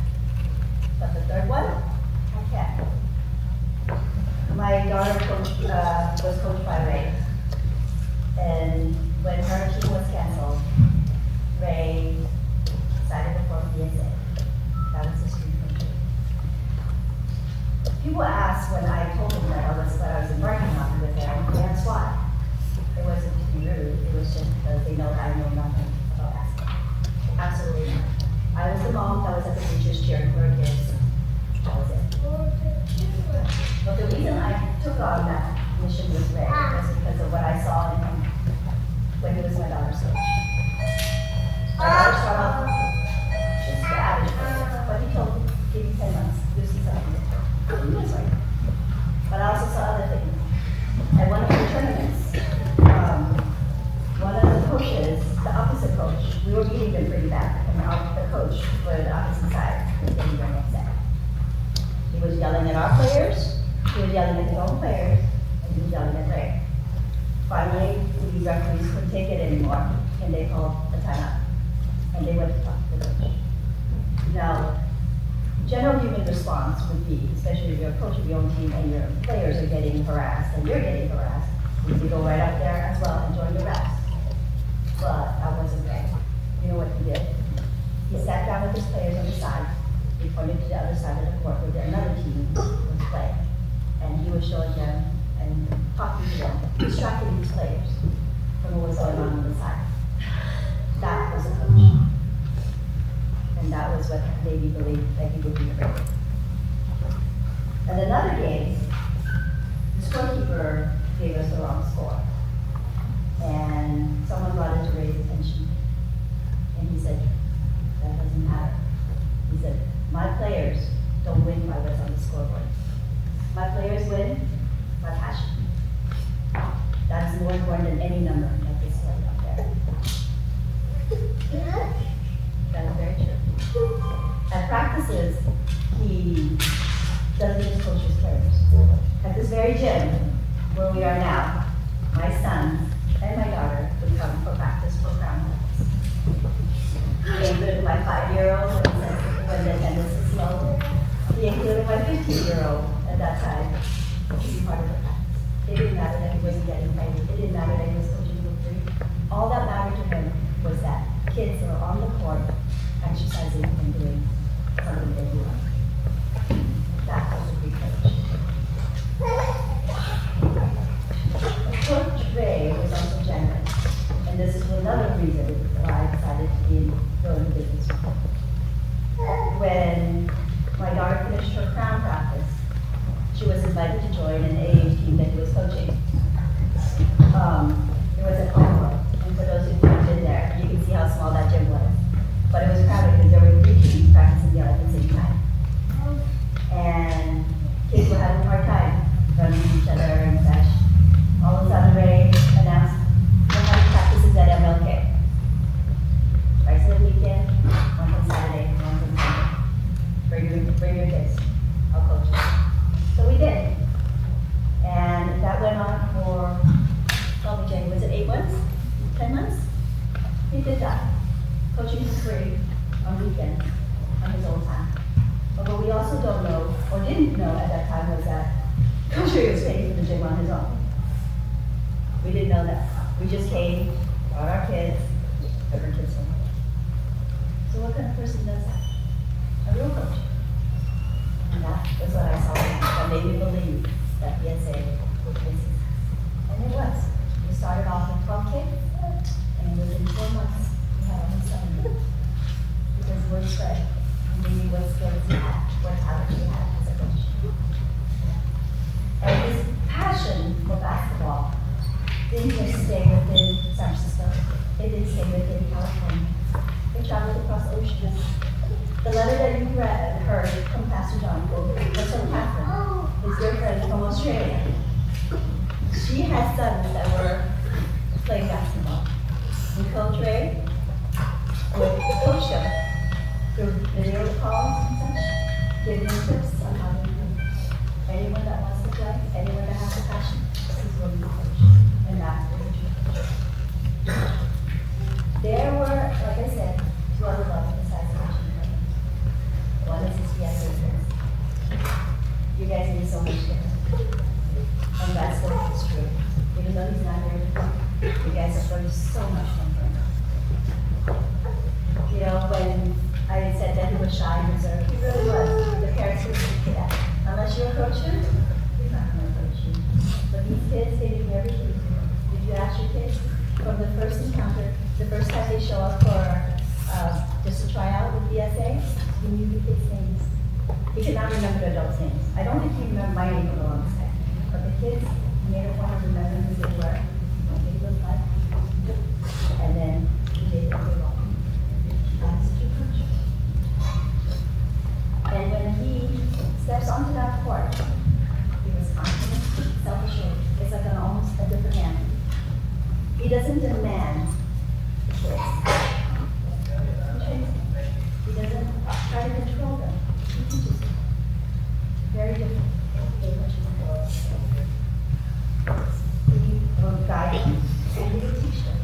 But the third one, I can. My daughter was coached by Ray. And when her team was canceled, Ray decided to form ESA. That was his dream come true. People asked when I told them that I was embarking on with them, that's why. It wasn't to be rude, it was just because they know I know nothing about basketball. Absolutely not. I was the mom that was at the bleachers cheering for her kids. That was it. But the reason I took on that mission with Ray was because of what I saw in him when he was my daughter's coach. My daughter started off just the average person, but he told me, give me 10 months, you'll see something different. He was right. But I also saw other things. At one of the tournaments, one of the coaches, the opposite coach, we were beating him pretty bad, and the coach for the opposite side was getting very upset. He was yelling at our players, he was yelling at his own players, and he was yelling at Ray. Finally, the referees couldn't take it anymore, and they called a timeout. And they went to talk to the coach. Now, general human response would be, especially if you're a coach of your own team and your players are getting harassed and you're getting harassed, is to go right up there as well and join the rest. But that wasn't Ray. You know what he did? He sat down with his players on the side. He pointed to the other side of the court where another team was playing. And he was showing them and talking to them, distracting these players from what was going on the side. That was a coach. And that was what made me believe that he would be great. And another game, the scorekeeper gave us the wrong score. And someone brought it to Ray's attention. And he said, that doesn't matter. He said, my players don't win by what's on the scoreboard. My players win by passion. That's more important than any number that they displayed up there. That is very true. At practices, he doesn't just coach his players. At this very gym, where we are now, my sons and my daughter would come for practice for crown medals. They included my 5-year-old when the attendance is low. He included my 15-year-old at that time to be part of the practice. It didn't matter that he wasn't getting paid. It didn't matter that he was coaching for free. All that mattered to him was that kids were on the court exercising and doing something they loved. That was a big coach. Coach Ray was also generous. And this is another reason why I decided to go into business. When my daughter finished her crown practice, she was invited to join an AA team that he was coaching. It was at Wong. And for those who've been there, you can see how small that gym was. But it was crowded because there were 3 teams practicing there at the same time. And kids were having a hard time running each other and such. All of a sudden, Ray announced, we're having practices at FLK. Twice a weekend, one on Saturday, one on Sunday. Bring your kids, I'll coach you. So we did. And that went on for, probably Jane, was it 8 months? 10 months? He did that. Coaching for free on weekends, on his own time. But what we also don't know, or didn't know at that time, was that Coach Ray was paying for the gym on his own. We didn't know that. We just came, brought our kids, took our kids home. So what kind of person does that? A real coach. And that was what I saw that made me believe that BSA would be a success. And it was. We started off with 12 kids, and within 4 months, we had only 7. Because word spread, and we knew what skills he had, what talent he had as a coach. And his passion for basketball didn't just stay within San Francisco, it didn't stay within California. It traveled across oceans. The letter that you heard from Pastor John was from Catherine, his dear friend from Australia. She had sons that were playing basketball. And Coach Ray would coach them through video calls and such, give them tips on how to play. Anyone that wants to play, anyone that has a passion, is willing to coach. And that's what we do. There were, like I said, 2 other levels besides coaching. One is his BSA course. You guys need so much different. And that's what is true. Even though he's not here, you guys have learned so much from him. You know, when I said that he was shy and reserved, he really was. The parents would speak to that. Unless you're a coach, he's not going to coach you. But these kids, they do everything. Did you ask your kids from the first encounter, the first time they show up for just to try out with BSA, you knew the kids' names. He could not remember the adults' names. I don't think he remembered my name for the longest time. But the kids made a point of remembering who they were, what they looked like, and then he did what they wanted. That's a true coach. And when he steps onto that court, he was confident, self-assured. It's like almost a different man. He doesn't demand the kids. He doesn't try to control them. He teaches them. Very different. He will guide them and he will teach them.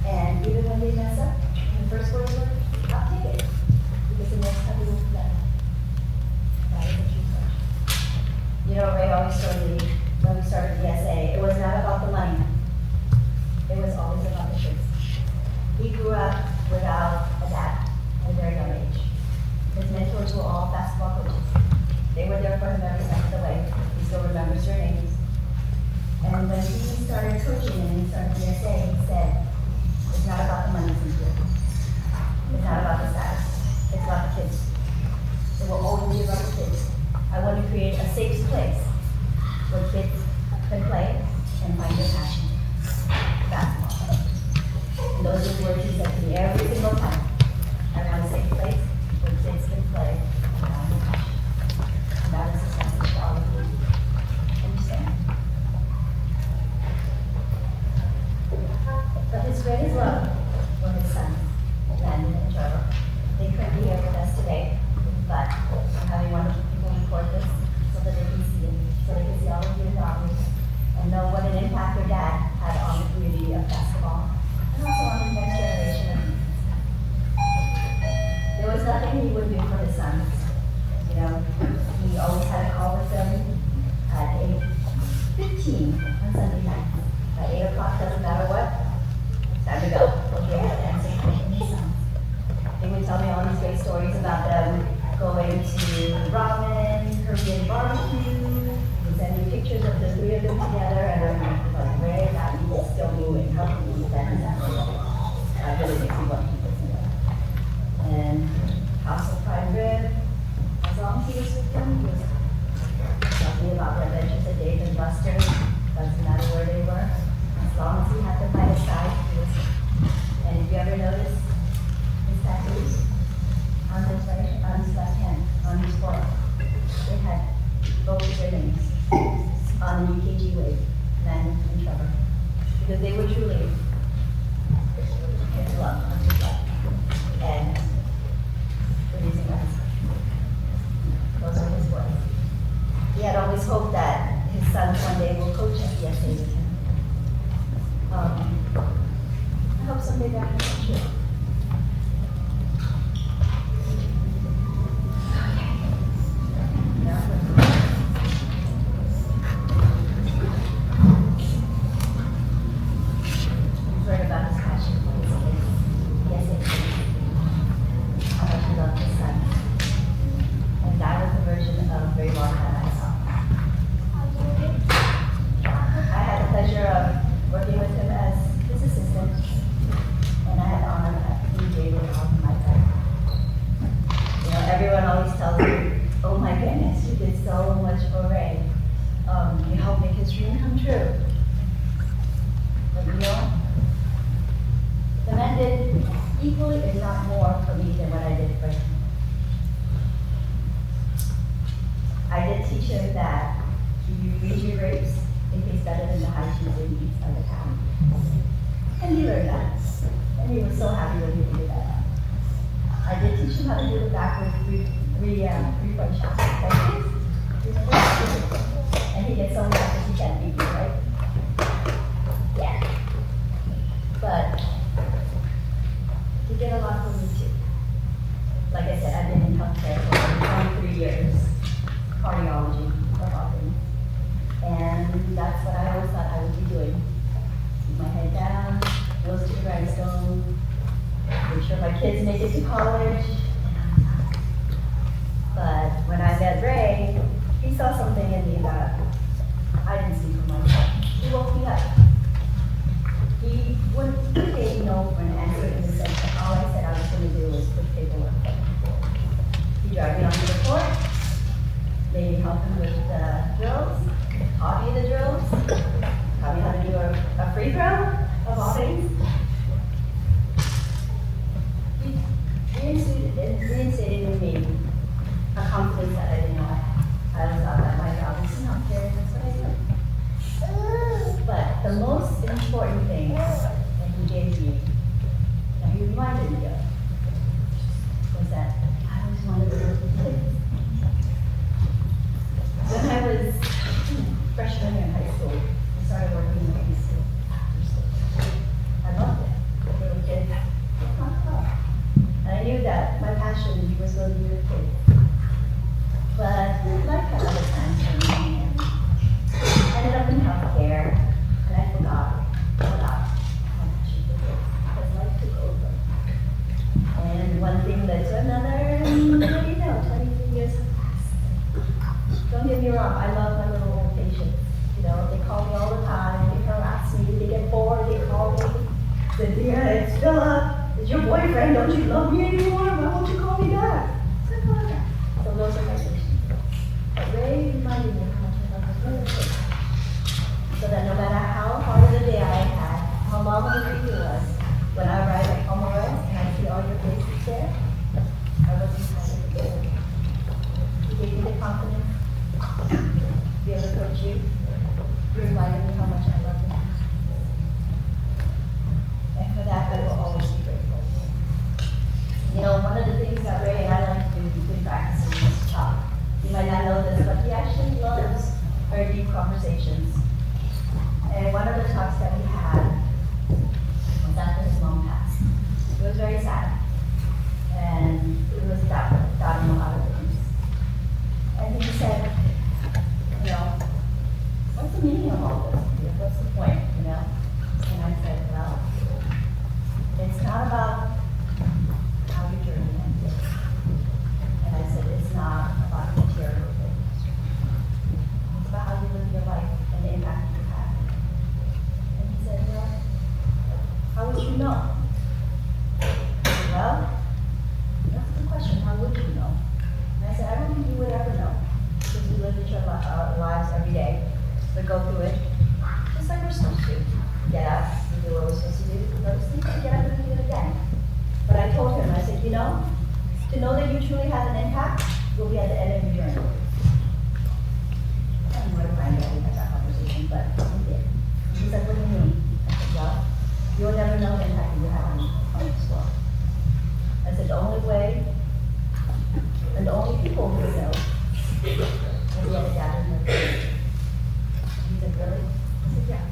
And even when they mess up, the first words were, I'll take it. Because the next time we will forget. That is a true coach. You know, Ray always told me when we started BSA, it was not about the money. It was always about the kids. He grew up without a dad at a very young age. His mentors were all basketball coaches. They were there for him every step of the way. He still remembers their names. And when he started coaching and he started BSA, he said, it's not about the money from here. It's not about the status. It's about the kids. It will always be about the kids. I want to create a safe place where kids can play and find their passion. Basketball. And those are the words he said to me every single time. I want a safe place where kids can play and find their passion. And that is his message to all of you. Understand? But his greatest love were his sons, Landon and Trevor. They couldn't be here with us today, but I'm having wonderful people record this so that they can see it, so they can see all of you in the audience and know what an impact their dad routine on Sunday nights. At 8 o'clock, doesn't matter what, time to go. Okay, dancing, singing songs. They would tell me all these great stories about them going to ramen, Korean barbecue. They send me pictures of the three of them together, and I'm like, Ray, that is still moving. How can you stand that? Really makes me want to keep listening. And House of Prime Rib, as long as he was with them, he was talking about the adventures of Dave and Buster. Doesn't matter where they were. As long as he had them by his side, he was. And if you ever notice his tattoos on his right, on his left hand, on his forearm, they had both their names on the UKG wave, Nan and Trevor, because they were truly his love on his life and producing us. Those are his words. He had always hoped that his sons one day will coach at the SA with him. I hope someday that can be true. You've heard about his passion for his kids. Yes, it is. How much he loved his son. And that was the version of Ray Wong that I saw. I had the pleasure of working with him as his assistant, and I had the honor of being dated on my side. You know, everyone always tells me, oh my goodness, you did so much for Ray. You helped make his dream come true. But you know, the man did equally, if not more, for me than what I did for him. I did teach him that you read your grapes, it tastes better than the high cheese and meats of the town. And he learned that. And he was so happy when he figured that out. I did teach him how to do the backward three-point shot. And he gets so mad that he can't beat me, right? Yeah. But he did a lot for me too. Like I said, I've been in healthcare for 23 years, cardiology, of all things. And that's what I always thought I would be doing. Keep my head down, nose to the grindstone, make sure my kids make it to college. But when I met Ray, he saw something in me that I didn't see for myself. He woke me up. He wouldn't say no for an answer in the sense that all I said I was going to do was push paperwork. He dragged me onto the court, made me help him with the drills, taught me the drills, taught me how to do a free throw of all things. Reinstated in me a confidence that I didn't know. I always thought that my job was in healthcare, and that's what I do. But the most important thing that he gave me, that he reminded me of, was that I always wanted to work with kids. When I was freshman year in high school, I started working in high school after school. I loved it. Little kids, it's not fun. And I knew that my passion was going to be with kids. But life had other times for me, and I ended up in healthcare, and I forgot my passion for kids, because life took over. And one thing led to another, and what do you know, 23 years have passed. Don't get me wrong, I love my little old patients. You know, they call me all the time, they harass me, they get bored, they call me. They say, "Dear, it's Philip, it's your boyfriend, don't you love me anymore? Why won't you call me back?" So those are my patients. But Ray reminded me how much I love my little kids. So that no matter how hard of a day I had, how long of a week it was, when I arrive at Pomeroy and I see all your faces there, I wasn't excited to go. He gave me the confidence to be able to coach you. You reminded me how much I love you. And for that, I will always be grateful. You know, one of the things that Ray and I like to do between practices is talk. You might not know this, but he actually loves very deep conversations. And one of the talks that we had was after his mom passed. It was very sad. And it was doubting a lot of things. And he said, you know, what's the meaning of all this? What's the point, you know? And I said, well, it's not about how your journey ended. And I said, it's not about material things. It's about how you live your life and the impact you have. And he said, well, how would you know? Well, that's the question, how would you know? And I said, I don't think you would ever know, because we live each other's lives every day. We go through it, just like we're supposed to. Get up, we do what we're supposed to do, we go to sleep, we get up and we do it again. But I told him, I said, you know, to know that you truly have an impact will be at the end of your journey. I don't know if I know we had that conversation, but we did. He said, what do you mean? I said, well, you'll never know the impact you have on this world. I said, the only way, and the only people who know, will be at the gathering of the Lord. He said, really? I said, yeah.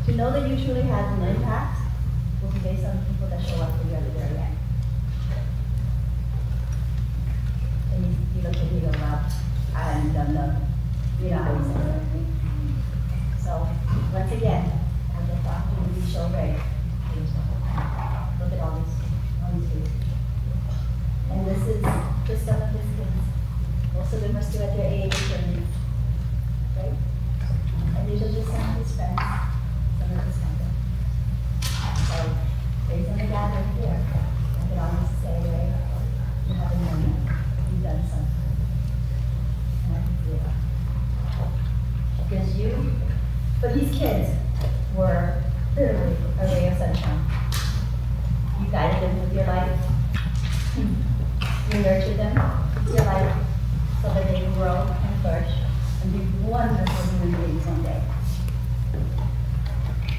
To know that you truly have an impact will be based on the people that show up for you at the very end. And he looked at me and goes, well, I haven't done the, you know how he said it. So, once again, I have the opportunity to show Ray. Look at all these faces. And this is just some of his kids. Most of them are still at their age and right? And these are just some of his friends, some of his family. So, based on the gathering here, I can honestly say, Ray, you have a moment. You've done something. And I can see it. Because you, but these kids were literally a ray of sunshine. You guided them with your life. You nurtured them with your life so that they can grow and flourish and be wonderful human beings one day.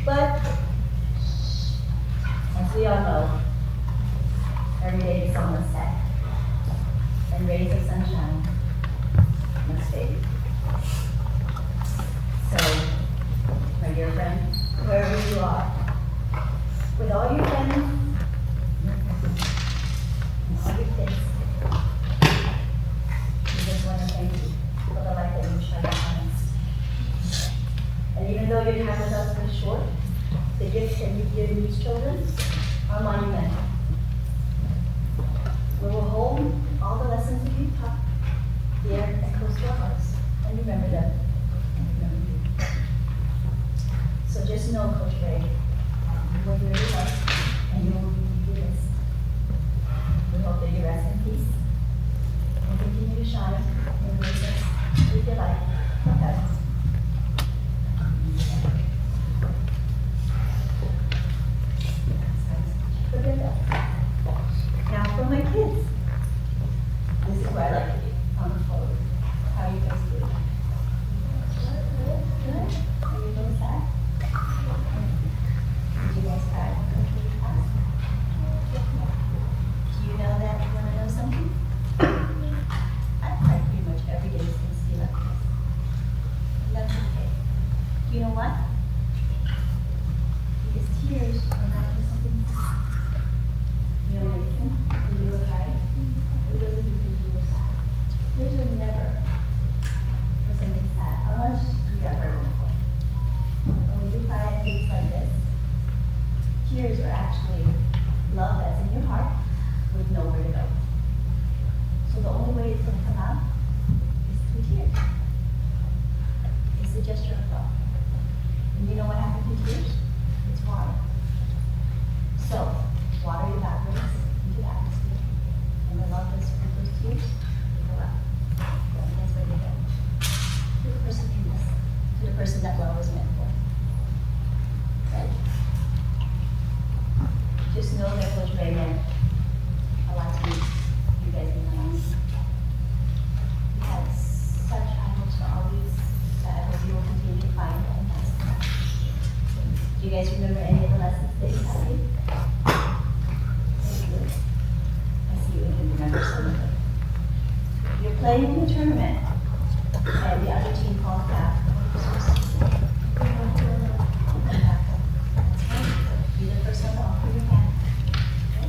But, as we all know, every day the sun must set and rays of sunshine must fade. So, my dear friend, wherever you are, with all your friends and all your kids, we just want to thank you for the life that you shed upon us. And even though your time with us was short, the gifts that you've given these children are monumental. We will hold all the lessons that you taught dear and close to our hearts, and remember them, and remember you. So just know, Coach Ray, you were very loved, and you will be missed. We hope that you rest in peace, and continue to shine and grace us with your light forever. Now for my kids. This is where I like to be, on the floor. How are you guys doing? Good? Are you a little sad? Did you guys cry when you passed? Do you know that you want to know something? I've cried pretty much every day since you left us. That's okay. Do you know what? Because tears are not just something. You know, when you were crying, it wasn't because you were sad. Tears are never for something sad, unless you got hurt before. When you cry at things like this, tears are actually love that's in your heart with nowhere to go. So the only way it's going to come out is through tears. It's a gesture of love. And you know what happens to tears? It's water. So, water evaporates into the atmosphere. And the love that's with those tears, they go out. And that's where they go. To the person who missed. To the person that love was meant for. Right? Just know that Coach Ray meant a lot to you. You guys in my life. We had such high hopes for all these that I hope you will continue to find and pass them. Do you guys remember any of the lessons that you had here? I see you can remember some of them. You're playing in the tournament, and the other team called back. Be the first one to offer your hand. Okay?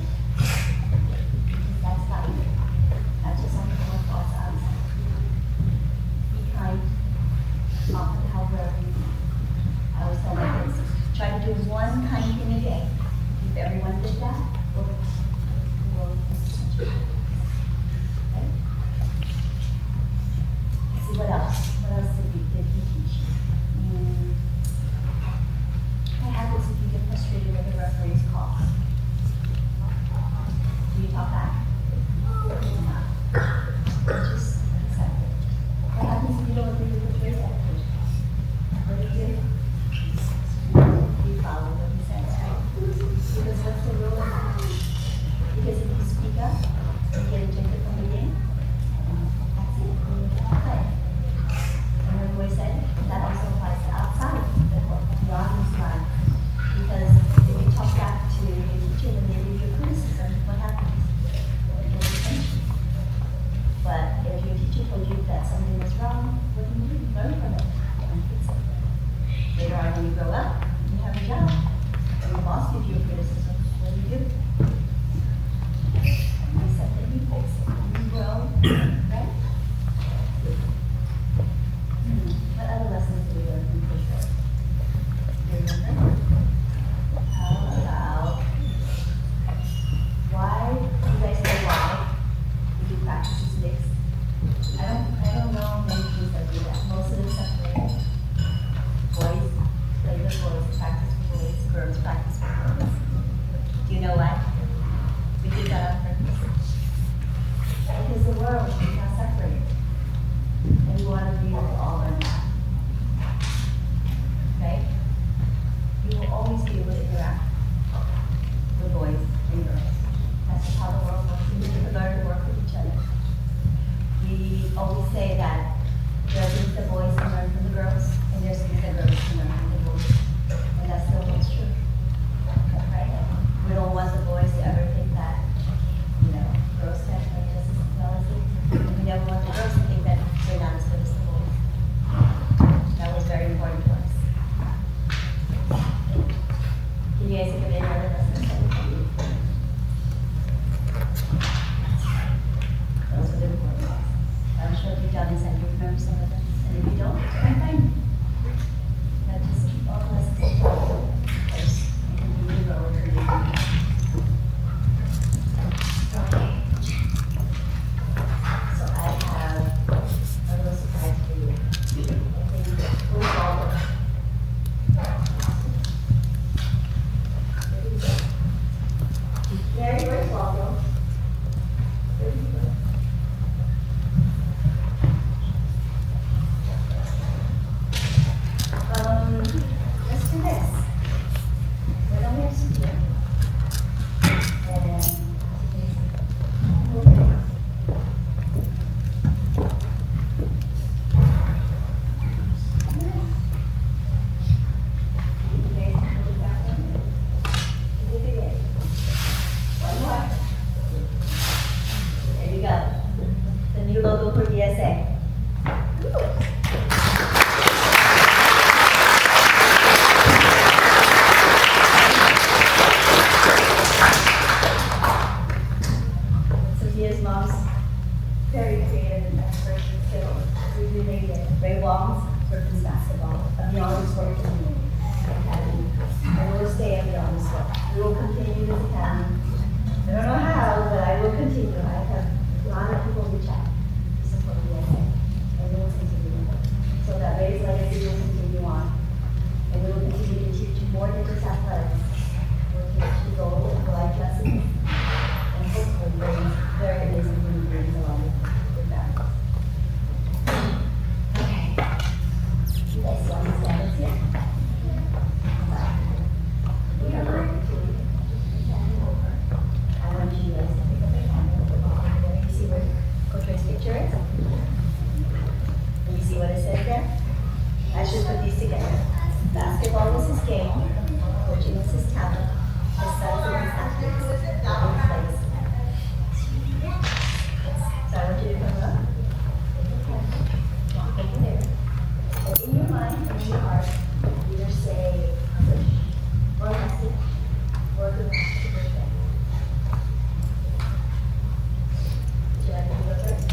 Because that's life. Not just on the court, but also outside. Be kind, What else? What else did he teach you? What happens if you get frustrated with the referee's call? Do you talk back? No. Just accept it. What happens if you don't agree with the choice application? What do? You follow what he says, right? Because what's the rule? Because if you speak up, you get ejected from the game. That's it. You can't play. And what boy said, that also applies to outside the court, the audience line. Because if you talk back to your teacher and they leave your criticism, what happens? You get attention. But if your teacher told you that something was wrong, what do? Learn from it and fix it. Later on, when you grow up, you have a job. And the boss gives you a criticism. What do? You accept it, you fix it. You grow, right? What other lessons do we learn from Pushback? Do you remember? How about why? You guys know why we do practices mixed? I don't know many things that do that. Most of them separate. Boys play with boys, practice with boys, girls practice with girls. Do you know why? We do that on purpose. Because the world is not separated. And we want to be able to all learn that. Right? You will always be able to interact with boys and girls. That's just how the world works. We need to learn to work with each other. We always say that there are things that boys can learn from the girls, and there's things that girls can learn from the boys. And that still holds true. Right? We don't want the boys to ever think that, girls can't play just as well as they. We never want the girls to think that they're not as good as the boys. That was very important to us. Can you guys think of any other lessons that we can do? Those were the important ones. I'm sure if you've done this and you remember some of them. And if you don't, it's fine. But just keep all the lessons in mind. First, and continue to grow and create. Okay. So I have a little surprise for you. Where's Waldo? Mary, where's Waldo? Where did he go? Let's do this. Why don't we have some beer? And one more. There you go. The new logo for DSA. Sophia's mom's very creative and expression skills. We related Ray Wong's Griffins basketball, of the honor sport community academy. And we will stay at the honor sport. We will continue this academy. I don't know how, but I will continue. I have a lot of people reach out to support the DSA. And we will continue. So that Ray's legacy will continue on. And we will continue to teach more than just athletics. We'll teach you goals and life lessons. And hopefully raise very amazing human beings along with that. Okay. You guys see all these standards here? We are going to stand over. I want you guys to pick up a candle. You see where Coach Ray's picture is? And you see what it says there? I should put these together. Basketball is his game. Coaching is his talent. His sons are his athletes. That he plays. So I want you to come up. Walk over there. And in your mind and in your heart, either say push or message or good birthday. Would you like me to go first?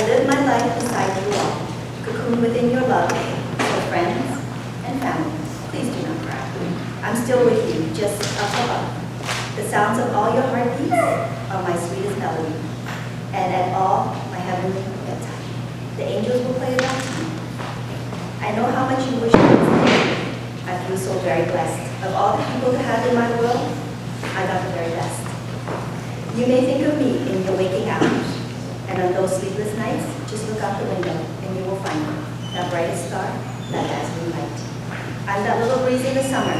I live my life beside you all, cocooned within your love, so friends, family, please do not cry. I'm still with you, just up above. The sounds of all your heartbeats are my sweetest melody. And at all my heavenly bedtime, the angels will play around to me. I know how much you wish I was there. I feel so very blessed. Of all the people to have in my world, I got the very best. You may think of me in your waking hours, and on those sleepless nights, just look out the window and you will find me, that brightest star, that dazzling light. I'm that little breeze in the summer,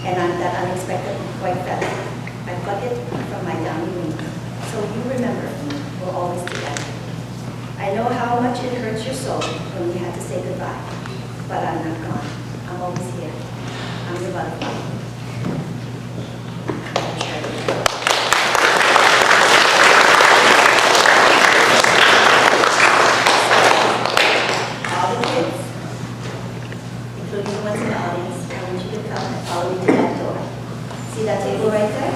and I'm that unexpected white feather. I pluck it from my downy wing, so you remember we're always together. I know how much it hurts your soul when we had to say goodbye, but I'm not gone. I'm always here. I'm your butterfly. All the kids, including the ones in the audience, I want you to come and follow me to that door. See that table right there?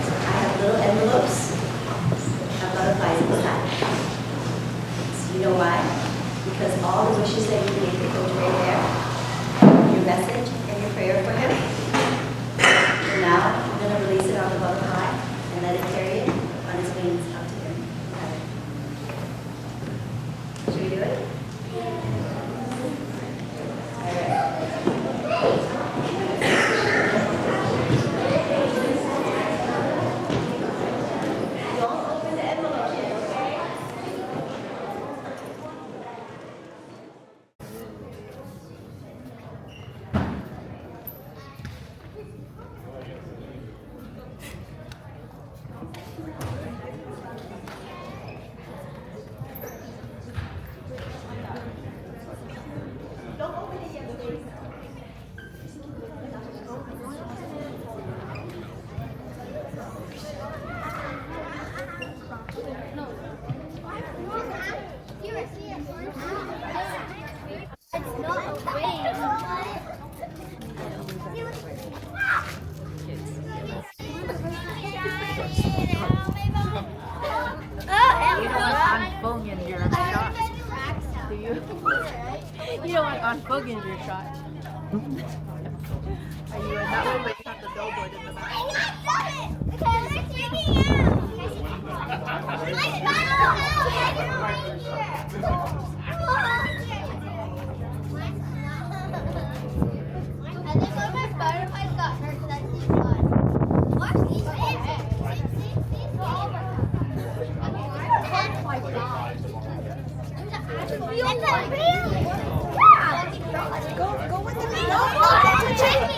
I have little envelopes of butterflies inside. So you know why? Because all the wishes that you gave the coach right there, your message and your prayer for him. And now I'm going to release it on the butterfly and let it carry it on its wings up to him. Should we do it? All right. Don't open the envelope yet, okay? You don't want on Bug in your shot. Are you in that one, but you have the billboard in the back? I think one of my butterflies got hurt because I see blood. What? See? Oh my god. That's a real one. Yeah. Go with the video. No, take me.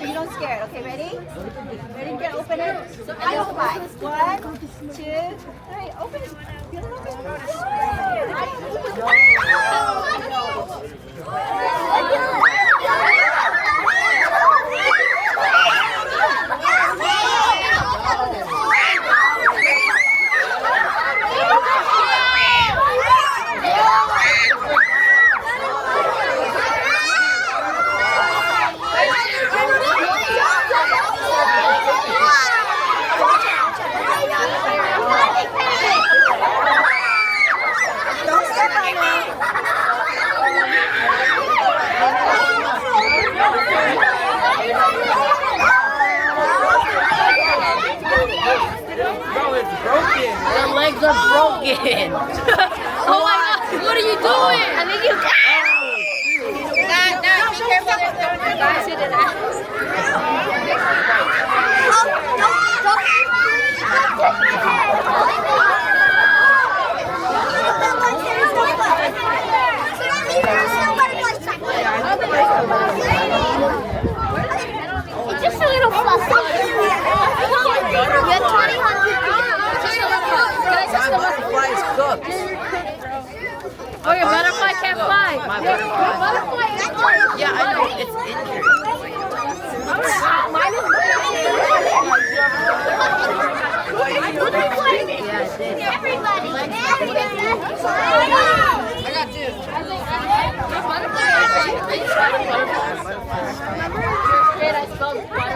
so you don't scare it. Okay, ready? Ready, get open it. So I don't bite. 1, 2, 3, open it. Feel it open. Your legs are broken. Oh my god, what are you doing? I think you. No, be careful. They're throwing your guys into that. It's just a little fluffy. Butterfly is cooked. Oh, your butterfly can't fly. My butterfly. Yeah, I know. It's injured. Mine is Everybody. I got two. Remember in 6th grade I spelled butterfly?